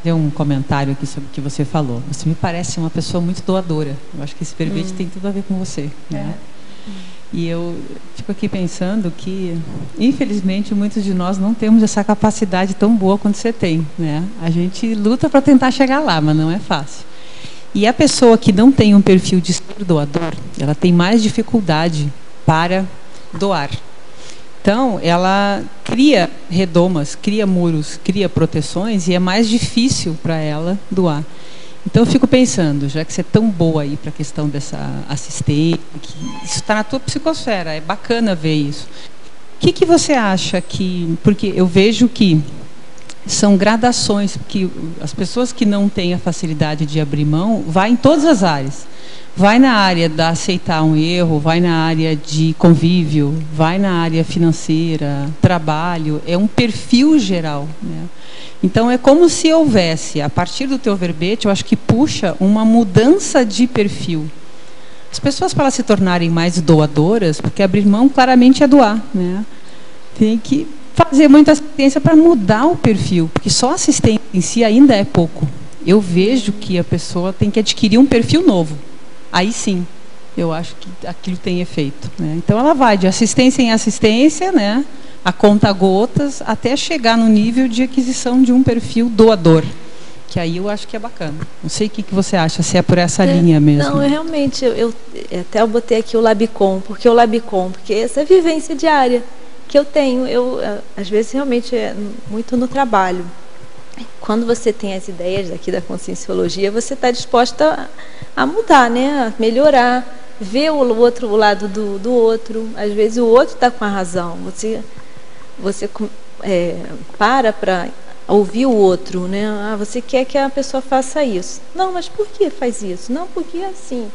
Deu um comentário aqui sobre o que você falou. Você me parece uma pessoa muito doadora. Eu acho que esse verbete tem tudo a ver com você, né? E eu fico aqui pensando que, infelizmente, muitos de nós não temos essa capacidade tão boa quanto você tem, né? A gente luta para tentar chegar lá, mas não é fácil. E a pessoa que não tem um perfil de ser doador, ela tem mais dificuldade para doar. Então, ela cria redomas, cria muros, cria proteções e é mais difícil para ela doar. Então, eu fico pensando, já que você é tão boa aí para a questão dessa assistência, que isso está na tua psicosfera, é bacana ver isso. que você acha que... Porque eu vejo que são gradações, porque as pessoas que não têm a facilidade de abrir mão, vai em todas as áreas. Vai na área de aceitar um erro, vai na área de convívio, vai na área financeira, trabalho, é um perfil geral, né? Então, é como se houvesse, a partir do teu verbete, eu acho que puxa uma mudança de perfil. As pessoas, para se tornarem mais doadoras, porque abrir mão claramente é doar, né? Tem que fazer muita assistência para mudar o perfil, porque só assistência em si ainda é pouco. Eu vejo que a pessoa tem que adquirir um perfil novo. Aí sim, eu acho que aquilo tem efeito, né? Então ela vai de assistência em assistência, né, a conta gotas, até chegar no nível de aquisição de um perfil doador, que aí eu acho que é bacana. Não sei o que você acha, se é por essa linha mesmo. Não, realmente, até eu botei aqui o Labicom, porque essa vivência diária que eu tenho, às vezes realmente é muito no trabalho. Quando você tem as ideias daqui da Conscienciologia, você está disposta a mudar, né? A melhorar, ver o lado do outro. Às vezes o outro está com a razão. Você para ouvir o outro, né? Ah, você quer que a pessoa faça isso. Não, mas por que faz isso? Não, porque é assim.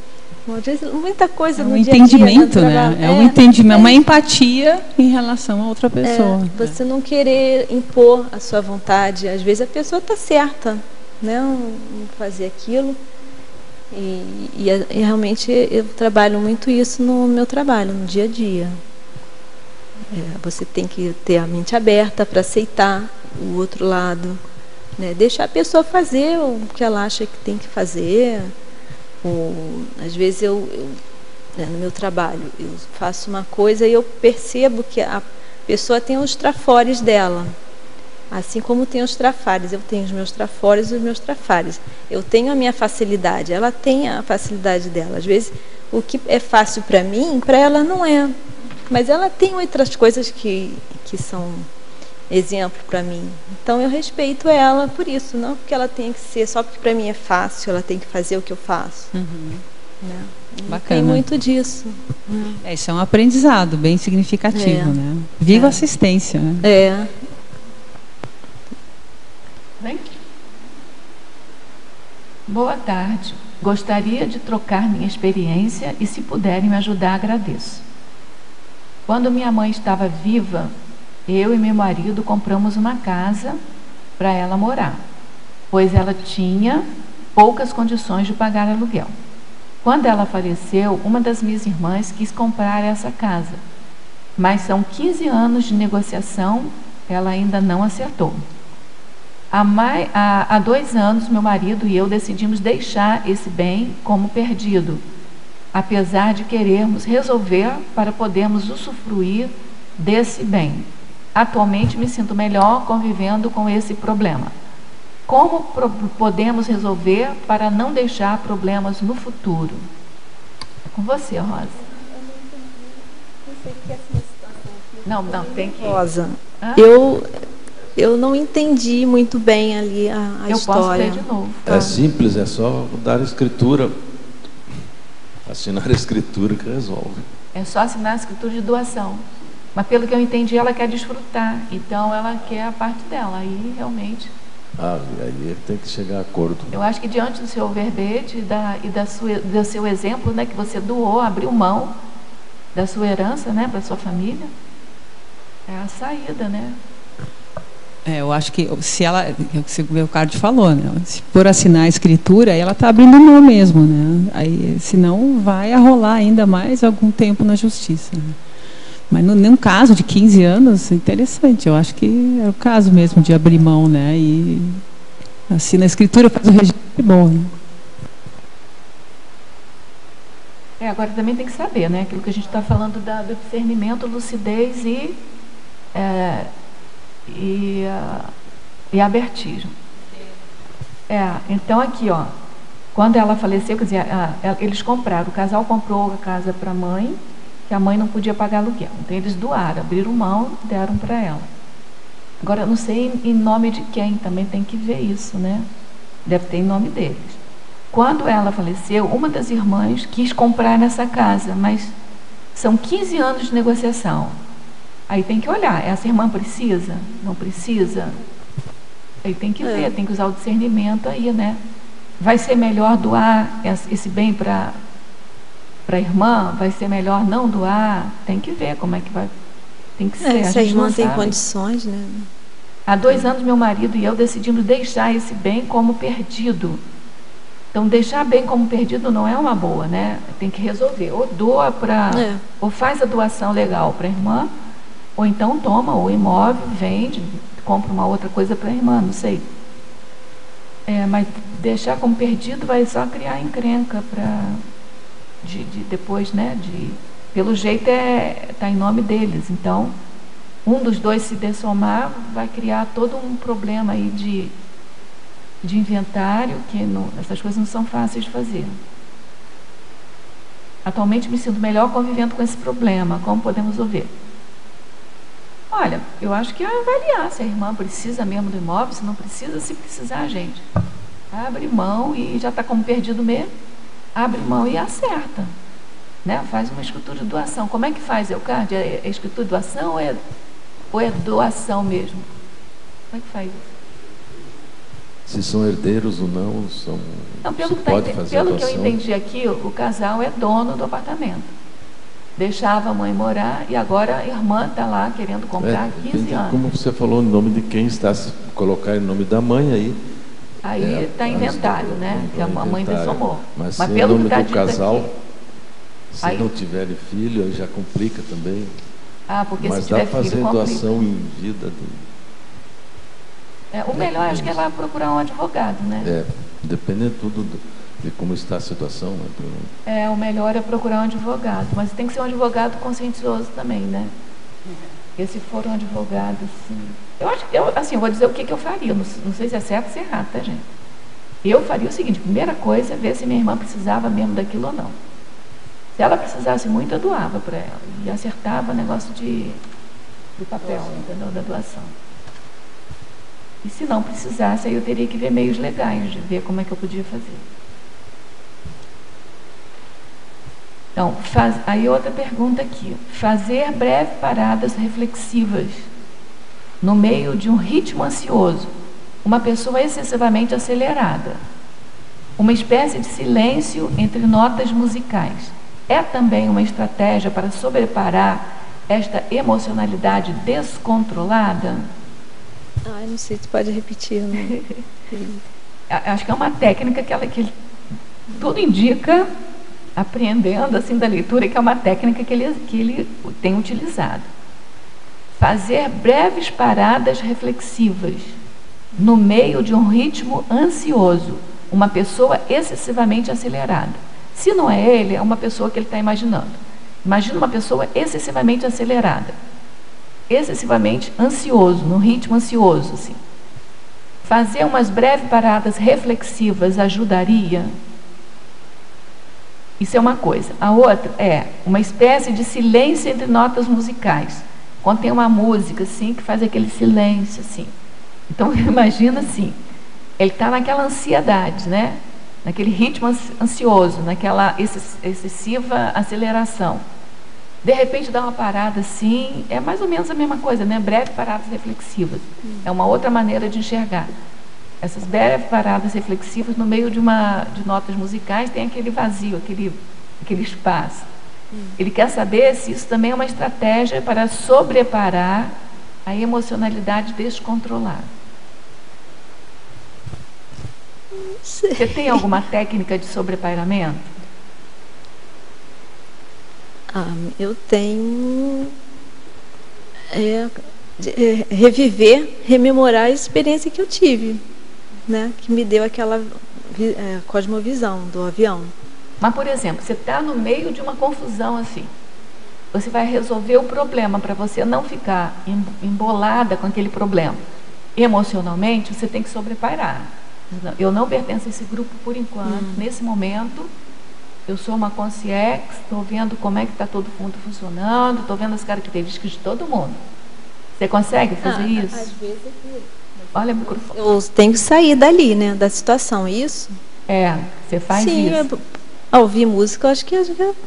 Às vezes, muita coisa no dia a dia, entendimento, né? É um entendimento, uma empatia em relação a outra pessoa. Você não querer impor a sua vontade. Às vezes a pessoa está certa, né? Não fazer aquilo. E realmente eu trabalho muito isso no meu trabalho, no dia a dia. Você tem que ter a mente aberta para aceitar o outro lado, né? Deixar a pessoa fazer o que ela acha que tem que fazer. Às vezes no meu trabalho eu faço uma coisa e eu percebo que a pessoa tem os trafores dela, assim como tem os trafares. Eu tenho os meus trafores e os meus trafares. Eu tenho a minha facilidade, ela tem a facilidade dela. Às vezes o que é fácil para mim, para ela não é, mas ela tem outras coisas que são exemplo para mim. Então eu respeito ela por isso, não porque ela tenha que ser só porque para mim é fácil, ela tem que fazer o que eu faço. Né? Bacana. Tem muito disso. Isso é um aprendizado bem significativo, né? Viva assistência, né? Bem? Boa tarde. Gostaria de trocar minha experiência e, se puderem me ajudar, agradeço. Quando minha mãe estava viva, eu e meu marido compramos uma casa para ela morar, pois ela tinha poucas condições de pagar aluguel. Quando ela faleceu, uma das minhas irmãs quis comprar essa casa, mas são 15 anos de negociação, ela ainda não acertou. Há 2 anos, meu marido e eu decidimos deixar esse bem como perdido, apesar de querermos resolver para podermos usufruir desse bem. Atualmente me sinto melhor convivendo com esse problema. Como podemos resolver para não deixar problemas no futuro? É com você, Rosa. Não, tem que... Rosa, eu não entendi muito bem ali a história. Eu posso ler de novo. É simples, é só dar a escritura, assinar a escritura que resolve. É só assinar a escritura de doação. Mas pelo que eu entendi, ela quer desfrutar. Então ela quer a parte dela. Aí realmente... aí tem que chegar a acordo. Eu acho que diante do seu verbete do seu exemplo, né, que você doou, abriu mão da sua herança, né, para sua família, é a saída, né? Eu acho que se o meu card falou, né, se por assinar a escritura, ela está abrindo mão mesmo, né? Aí, senão vai rolar ainda mais algum tempo na justiça, né? Mas num caso de 15 anos, interessante. Eu acho que é o caso mesmo de abrir mão, né? E assina a escritura, faz o registro, é bom, né? Agora também tem que saber, né? Aquilo que a gente está falando do discernimento, lucidez e abertismo. Então aqui, ó, quando ela faleceu, quer dizer, eles compraram, o casal comprou a casa para a mãe, que a mãe não podia pagar aluguel. Então eles doaram, abriram mão, deram para ela. Agora, eu não sei em nome de quem, também tem que ver isso, né? Deve ter em nome deles. Quando ela faleceu, uma das irmãs quis comprar nessa casa, mas são 15 anos de negociação. Aí tem que olhar, essa irmã precisa? Não precisa? Aí tem que ver, tem que usar o discernimento aí, né? Vai ser melhor doar esse bem para a irmã? Vai ser melhor não doar? Tem que ver como é que vai. Tem que ser. Se a irmã tem condições, né? Há 2 anos, meu marido e eu decidimos deixar esse bem como perdido. Então, deixar bem como perdido não é uma boa, né? Tem que resolver. Ou doa para... Ou faz a doação legal para a irmã, ou então toma o imóvel, vende, compra uma outra coisa para a irmã, não sei. Mas deixar como perdido vai só criar encrenca para... depois, né? Pelo jeito está em nome deles. Então, um dos dois se dessomar vai criar todo um problema aí de inventário, que essas coisas não são fáceis de fazer. Atualmente me sinto melhor convivendo com esse problema. Como podemos resolver? Olha, eu acho que é avaliar se a irmã precisa mesmo do imóvel, se não precisa, se precisar, gente. Abre mão e já está como perdido mesmo. Abre mão e acerta. Né? Faz uma escritura de doação. Como é que faz, Eucardia? É escritura de doação ou é doação mesmo? Como é que faz isso? Se são herdeiros ou não, não, pelo que eu entendi aqui, o casal é dono do apartamento. Deixava a mãe morar e agora a irmã está lá querendo comprar há 15 anos. Como você falou, em nome de quem está, se colocar em nome da mãe aí. Aí está inventário, né? Que a mãe dessomou. Mas se pelo nome do casal, aqui, se aí, não tiverem filho, aí já complica também. Porque mas se tiver dá para fazer filho, doação em vida. O melhor acho que é lá procurar um advogado, né? Dependendo tudo de como está a situação. Né? O melhor é procurar um advogado, mas tem que ser um advogado conscientioso também, né? Porque se for um advogado, assim... Eu acho que, eu vou dizer o que eu faria, não sei se é certo ou se é errado, tá, gente? Eu faria o seguinte, primeira coisa é ver se minha irmã precisava mesmo daquilo ou não. Se ela precisasse muito, eu doava para ela. E acertava o negócio do papel, entendeu? Da doação. E se não precisasse, aí eu teria que ver meios legais, de ver como é que eu podia fazer. Então, aí outra pergunta aqui. Fazer breves paradas reflexivas no meio de um ritmo ansioso, uma pessoa excessivamente acelerada, uma espécie de silêncio entre notas musicais. É também uma estratégia para sobreparar esta emocionalidade descontrolada? Não sei se pode repetir. Né? Acho que é uma técnica que tudo indica, apreendendo assim da leitura, que é uma técnica que ele tem utilizado. Fazer breves paradas reflexivas no meio de um ritmo ansioso, uma pessoa excessivamente acelerada. Se não é ele, é uma pessoa que ele está imaginando. Imagina uma pessoa excessivamente acelerada, excessivamente ansioso, num ritmo ansioso, assim. Fazer umas breves paradas reflexivas ajudaria? Isso é uma coisa. A outra é uma espécie de silêncio entre notas musicais. Quando tem uma música, assim, que faz aquele silêncio, assim. Então, imagina assim, ele está naquela ansiedade, né? Naquele ritmo ansioso, naquela excessiva aceleração. De repente dá uma parada assim, é mais ou menos a mesma coisa, né? Breves paradas reflexivas. É uma outra maneira de enxergar. Essas breves paradas reflexivas no meio de notas musicais tem aquele vazio, aquele espaço. Ele quer saber se isso também é uma estratégia para sobreparar a emocionalidade descontrolada. Você tem alguma técnica de sobrepairamento? Eu tenho rememorar a experiência que eu tive, né? Que me deu aquela cosmovisão do avião. Mas, por exemplo, você está no meio de uma confusão assim. Você vai resolver o problema para você não ficar embolada com aquele problema. Emocionalmente, você tem que sobrepairar. Eu não pertenço a esse grupo por enquanto. Nesse momento, eu sou uma concierge, estou vendo como é que está todo mundo funcionando, estou vendo as características de todo mundo. Você consegue fazer isso? Às vezes olha o microfone. Eu tenho que sair dali, né, da situação, isso? Você faz Sim, isso? A ouvir música, eu acho que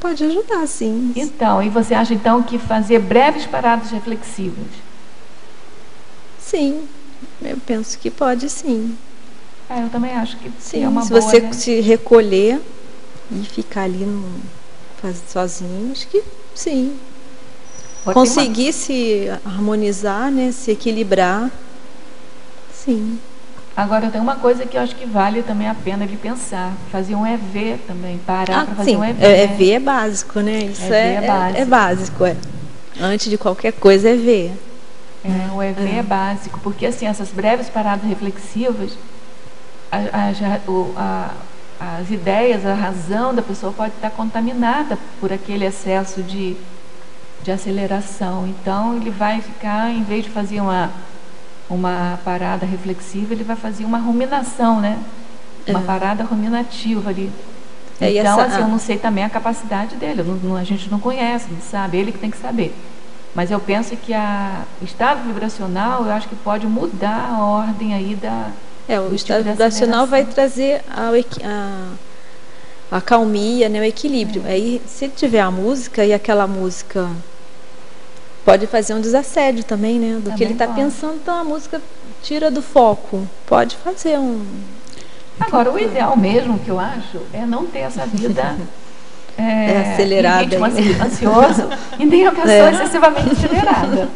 pode ajudar, sim. Então, e você acha então que fazer breves paradas reflexivas? Sim, eu penso que pode, sim. Eu também acho que sim, é uma se boa, você né? se recolher e ficar ali sozinho, acho que sim. Conseguir se harmonizar, né, se equilibrar, sim. Agora, tem uma coisa que eu acho que vale também a pena ele pensar, fazer um EV também, parar para fazer sim. um EV. EV é básico, né? Isso é básico, Antes de qualquer coisa, EV. O EV é básico, porque assim, essas breves paradas reflexivas, as ideias, a razão da pessoa pode estar contaminada por aquele excesso de aceleração. Então, ele vai ficar, em vez de fazer uma parada reflexiva, ele vai fazer uma ruminação, né? Uma parada ruminativa ali. Então, assim, eu não sei também a capacidade dele, a gente não conhece, não sabe, ele que tem que saber. Mas eu penso que o estado vibracional, eu acho que pode mudar a ordem aí o estado vibracional vai trazer a calmia, né, o equilíbrio. Aí, se tiver a música e aquela música pode fazer um desassédio também, né, do que ele está pensando, então a música tira do foco. Pode fazer um... Agora, o ideal mesmo, que eu acho, é não ter essa vida... acelerada, ansioso e nem a pessoa excessivamente acelerada.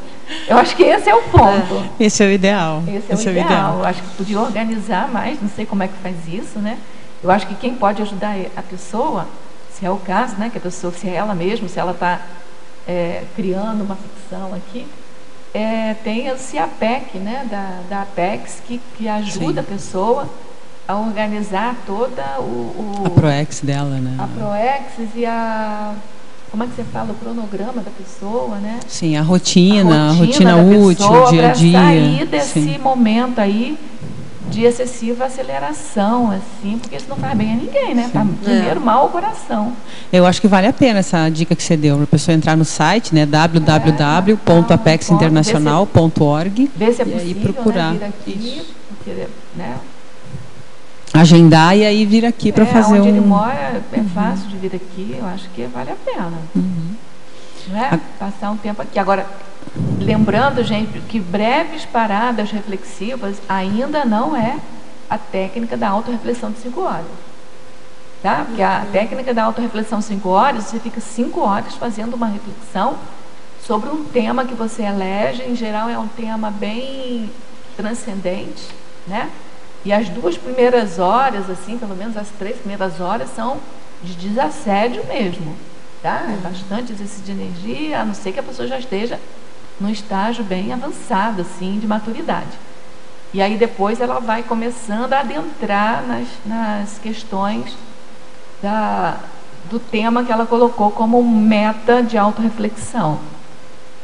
Eu acho que esse é o ponto. Esse é o ideal. Esse é o ideal. Eu acho que podia organizar mais, não sei como é que faz isso, né? Eu acho que quem pode ajudar a pessoa, se é o caso, né? Que a pessoa, se é ela mesma, se ela está criando uma ficção aqui, tem o CIAPEC, né? Da Apex, que ajuda a pessoa a organizar toda a ProEx dela, né? A ProEx e como é que você fala? O cronograma da pessoa, né? Sim, a rotina útil, dia a dia. Sair desse momento aí de excessiva aceleração, assim, porque isso não faz bem a ninguém, né? Tá primeiro mal ao coração. Eu acho que vale a pena essa dica que você deu, para a pessoa entrar no site, né? www.apexinternacional.org ver se é possível, e aí procurar. Né, vir aqui, porque, né? Agendar e aí vir aqui para fazer onde ele mora é fácil de vir aqui, eu acho que vale a pena. Né? Passar um tempo aqui. Agora, lembrando, gente, que breves paradas reflexivas ainda não é a técnica da autorreflexão de 5 horas. Tá? Porque a técnica da autorreflexão de 5 horas, você fica 5 horas fazendo uma reflexão sobre um tema que você elege. Em geral, é um tema bem transcendente, né? E as 2 primeiras horas, assim, pelo menos as 3 primeiras horas, são de desassédio mesmo. Tá? É bastante exercício de energia, a não ser que a pessoa já esteja num estágio bem avançado, assim, de maturidade. E aí depois ela vai começando a adentrar nas questões do tema que ela colocou como meta de autorreflexão.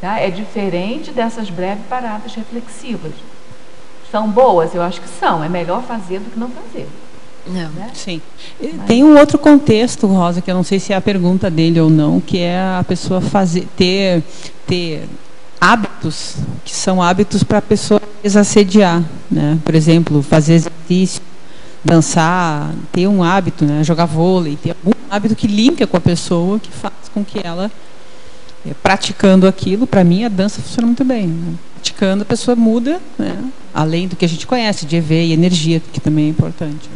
Tá? É diferente dessas breves paradas reflexivas. São boas? Eu acho que são. É melhor fazer do que não fazer. Não. Né? Sim. Tem um outro contexto, Rosa, que eu não sei se é a pergunta dele ou não, que é a pessoa ter hábitos, que são hábitos para a pessoa desassediar, né? Por exemplo, fazer exercício, dançar, ter um hábito, né? Jogar vôlei, ter algum hábito que linka com a pessoa, que faz com que ela, praticando aquilo, para mim a dança funciona muito bem, né? Praticando, a pessoa muda, né? Além do que a gente conhece, de EV e energia, que também é importante.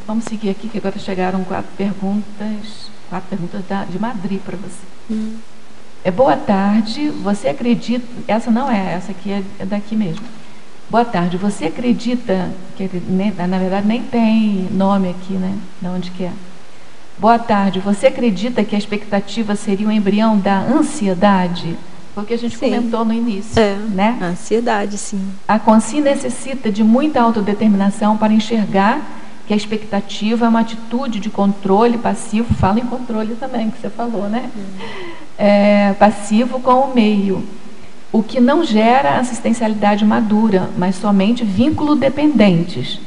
Vamos seguir aqui, que agora chegaram 4 perguntas de Madrid para você. Boa tarde, você acredita... Essa não é, essa aqui é daqui mesmo. Boa tarde, você acredita... que na verdade nem tem nome aqui, né? De onde que é. Boa tarde, você acredita que a expectativa seria um embrião da ansiedade? Foi o que a gente comentou no início, né? A ansiedade, sim. A consciência necessita de muita autodeterminação para enxergar que a expectativa é uma atitude de controle passivo, fala em controle também, que você falou, né? Passivo com o meio, o que não gera assistencialidade madura, mas somente vínculo dependentes.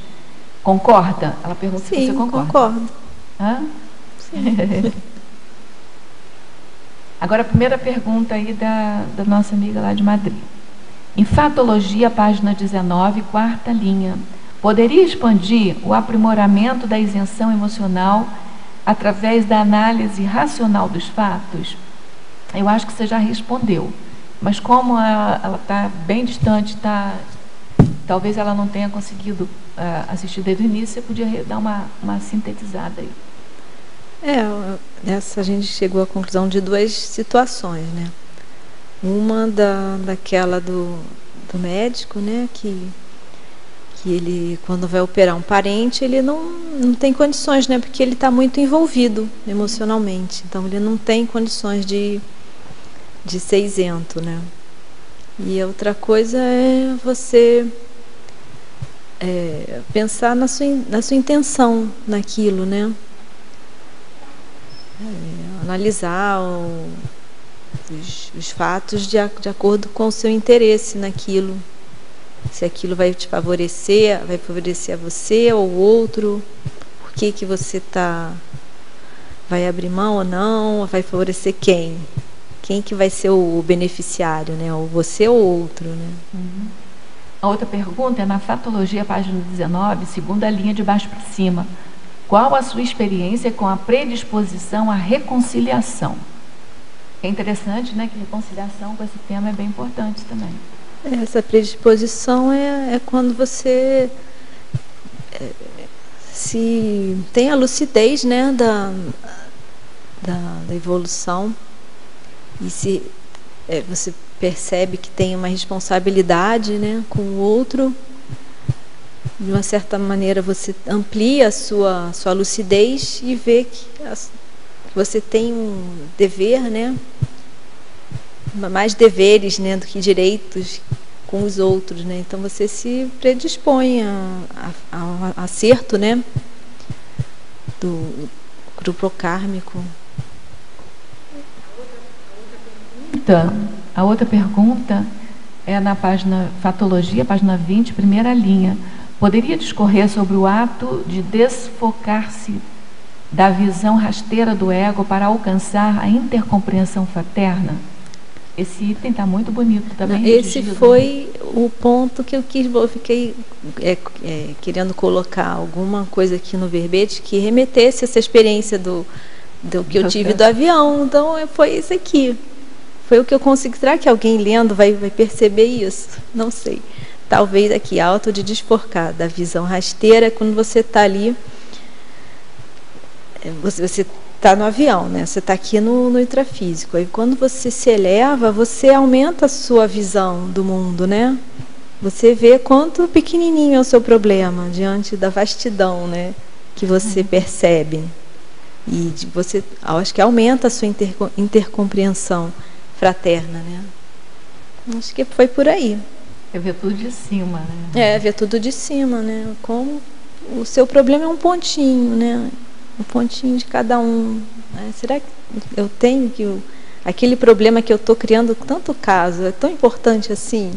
Concorda? Ela pergunta se você concorda. Concordo. Sim. Agora, a primeira pergunta aí da nossa amiga lá de Madrid. Enfatologia, página 19, 4ª linha. Poderia expandir o aprimoramento da isenção emocional através da análise racional dos fatos? Eu acho que você já respondeu, mas como ela está bem distante, talvez ela não tenha conseguido assistir desde o início, você podia dar uma sintetizada aí. Nessa a gente chegou à conclusão de duas situações, né? Uma daquela do médico, né? Que ele, quando vai operar um parente, ele não tem condições, né? Porque ele está muito envolvido emocionalmente. Então, ele não tem condições de ser isento, né? E a outra coisa é você pensar na sua intenção naquilo, né? Analisar os fatos de acordo com o seu interesse naquilo. Se aquilo vai te favorecer, vai favorecer a você ou o outro, por que você vai abrir mão ou não, vai favorecer quem? Quem que vai ser o beneficiário, né? Ou você ou outro, né? Uhum. A outra pergunta é na Fatologia, página 19, segunda linha de baixo para cima. Qual a sua experiência com a predisposição à reconciliação? É interessante, né, que reconciliação com esse tema é bem importante também. Essa predisposição é quando você se tem a lucidez, né, da evolução e se você percebe que tem uma responsabilidade, né, com o outro. De uma certa maneira você amplia a sua lucidez e vê que você tem um dever, né? Mais deveres, né, do que direitos com os outros, né? Então você se predispõe ao acerto, né, do grupo kármico. A outra pergunta é na página Fatologia, página 20, primeira linha. Poderia discorrer sobre o ato de desfocar-se da visão rasteira do ego para alcançar a intercompreensão fraterna? Esse item está muito bonito também. Esse foi o ponto que eu fiquei querendo colocar alguma coisa aqui no verbete que remetesse essa experiência do que eu tive do avião. Então foi isso aqui. Foi o que eu consegui. Será que alguém lendo vai perceber isso? Não sei. Talvez aqui, auto de desforcar da visão rasteira, quando você está ali, você está no avião, né? Você está aqui no intrafísico. Aí quando você se eleva, você aumenta a sua visão do mundo, né? Você vê quanto pequenininho é o seu problema diante da vastidão, né, que você percebe. E você, acho que aumenta a sua intercompreensão fraterna, né? Acho que foi por aí. É ver tudo de cima, né? Ver tudo de cima, né? Como o seu problema é um pontinho, né? Um pontinho de cada um. Será que eu tenho que aquele problema que eu estou criando tanto caso é tão importante assim?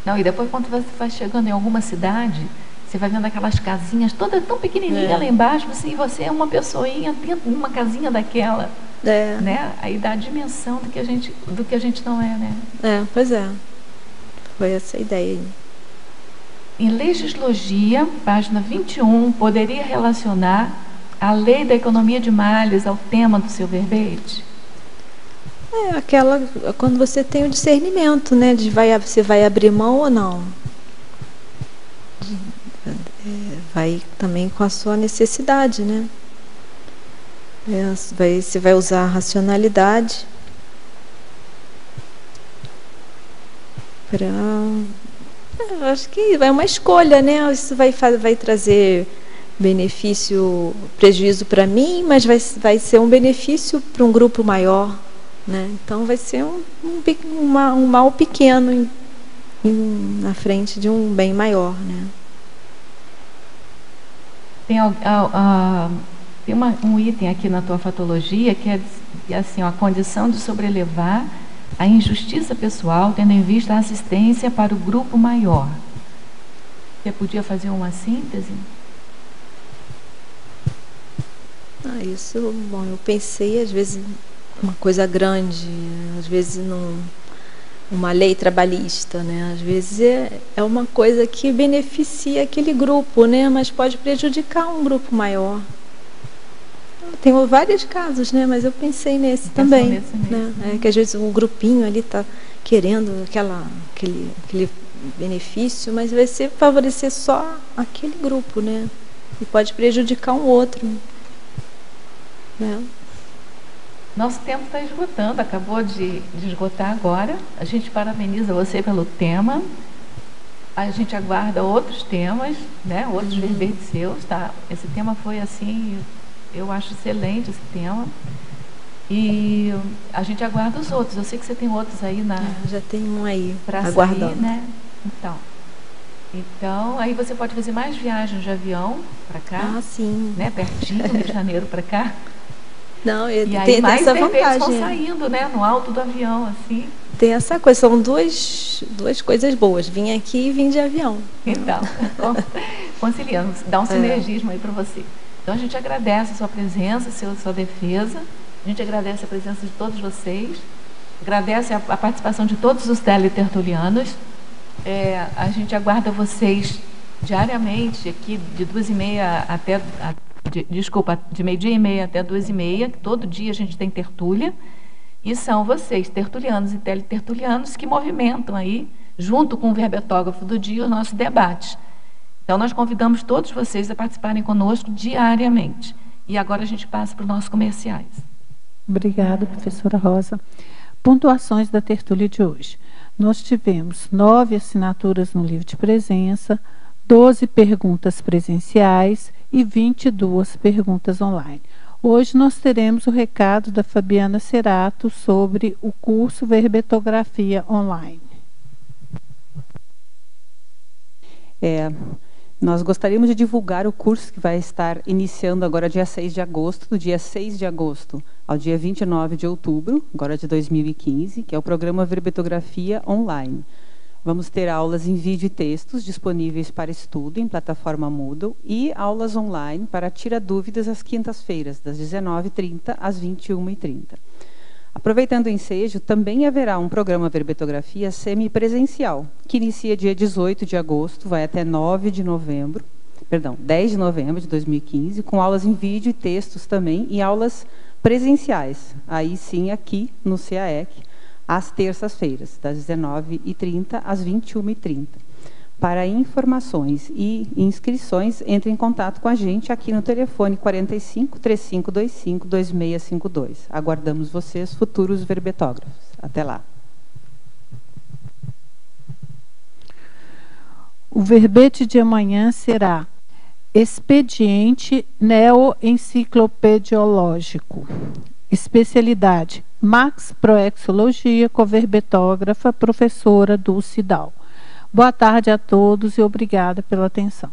Não, e depois quando você vai chegando em alguma cidade, você vai vendo aquelas casinhas todas tão pequenininhas lá embaixo, e você é uma pessoinha dentro de uma casinha daquela, né? Aí dá a dimensão do que a gente não é, né? Pois é. Foi essa a ideia aí. Em Legislogia, página 21, poderia relacionar a lei da economia de malhas ao tema do seu verbete? Aquela, quando você tem o discernimento, né, de você vai abrir mão ou não. Vai também com a sua necessidade, né? Você vai usar a racionalidade acho que é uma escolha, né? Isso vai trazer prejuízo para mim, mas vai ser um benefício para um grupo maior, né? Então vai ser um mal pequeno na frente de um bem maior, né? Tem um item aqui na tua fatologia que é assim, a condição de sobrelevar a injustiça pessoal, tendo em vista a assistência para o grupo maior. Você podia fazer uma síntese? Isso, bom, eu pensei, às vezes, uma coisa grande, às vezes uma lei trabalhista, né? Às vezes é uma coisa que beneficia aquele grupo, né? Mas pode prejudicar um grupo maior. tenho vários casos, né? Mas eu pensei nesse também. Né? Que às vezes um grupinho ali está querendo aquele benefício, mas vai ser favorecer só aquele grupo, né? E pode prejudicar um outro. Né? Nosso tempo está esgotando, acabou de esgotar agora. A gente parabeniza você pelo tema. A gente aguarda outros temas, né? Outros verbetes seus, tá? Esse tema foi assim, eu acho excelente esse tema. E a gente aguarda os outros. Eu sei que você tem outros aí na. Já tem um aí para aguardando, sair, né? Então, aí você pode fazer mais viagens de avião para cá. Ah, sim. Né? Pertinho, Rio de Janeiro para cá. Não, e aí mais verbetes vão saindo, né? No alto do avião, assim. Tem essa coisa, são duas coisas boas, vim aqui e vim de avião. Então, conciliamos, dá um sinergismo aí para você. Então a gente agradece a sua presença, a sua defesa, a gente agradece a presença de todos vocês, agradece a participação de todos os teletertulianos. A gente aguarda vocês diariamente aqui de 2h30 até, de meio-dia e meia até 2h30, que todo dia a gente tem tertúlia. E são vocês, tertulianos e teletertulianos, que movimentam aí, junto com o verbetógrafo do dia, o nosso debate. Então, nós convidamos todos vocês a participarem conosco diariamente. E agora a gente passa para os nossos comerciais. Obrigada, professora Rosa. Pontuações da tertúlia de hoje. Nós tivemos 9 assinaturas no livro de presença, 12 perguntas presenciais e 22 perguntas online. Hoje nós teremos o recado da Fabiana Cerato sobre o curso Verbetografia Online. Nós gostaríamos de divulgar o curso que vai estar iniciando agora dia 6 de agosto, do dia 6 de agosto ao dia 29 de outubro, agora de 2015, que é o programa Verbetografia Online. Vamos ter aulas em vídeo e textos disponíveis para estudo em plataforma Moodle e aulas online para tirar dúvidas às quintas-feiras, das 19h30 às 21h30. Aproveitando o ensejo, também haverá um programa Verbetografia semipresencial, que inicia dia 18 de agosto, vai até 10 de novembro de 2015, com aulas em vídeo e textos também, e aulas presenciais, aí sim aqui no CAEC, às terças-feiras, das 19h30 às 21h30. Para informações e inscrições, entre em contato com a gente aqui no telefone 45 3525 2652. Aguardamos vocês, futuros verbetógrafos. Até lá. O verbete de amanhã será Expediente Neoenciclopediológico. Especialidade Max Proexologia, co-verbetógrafa, professora Dulce Dal. Boa tarde a todos e obrigada pela atenção.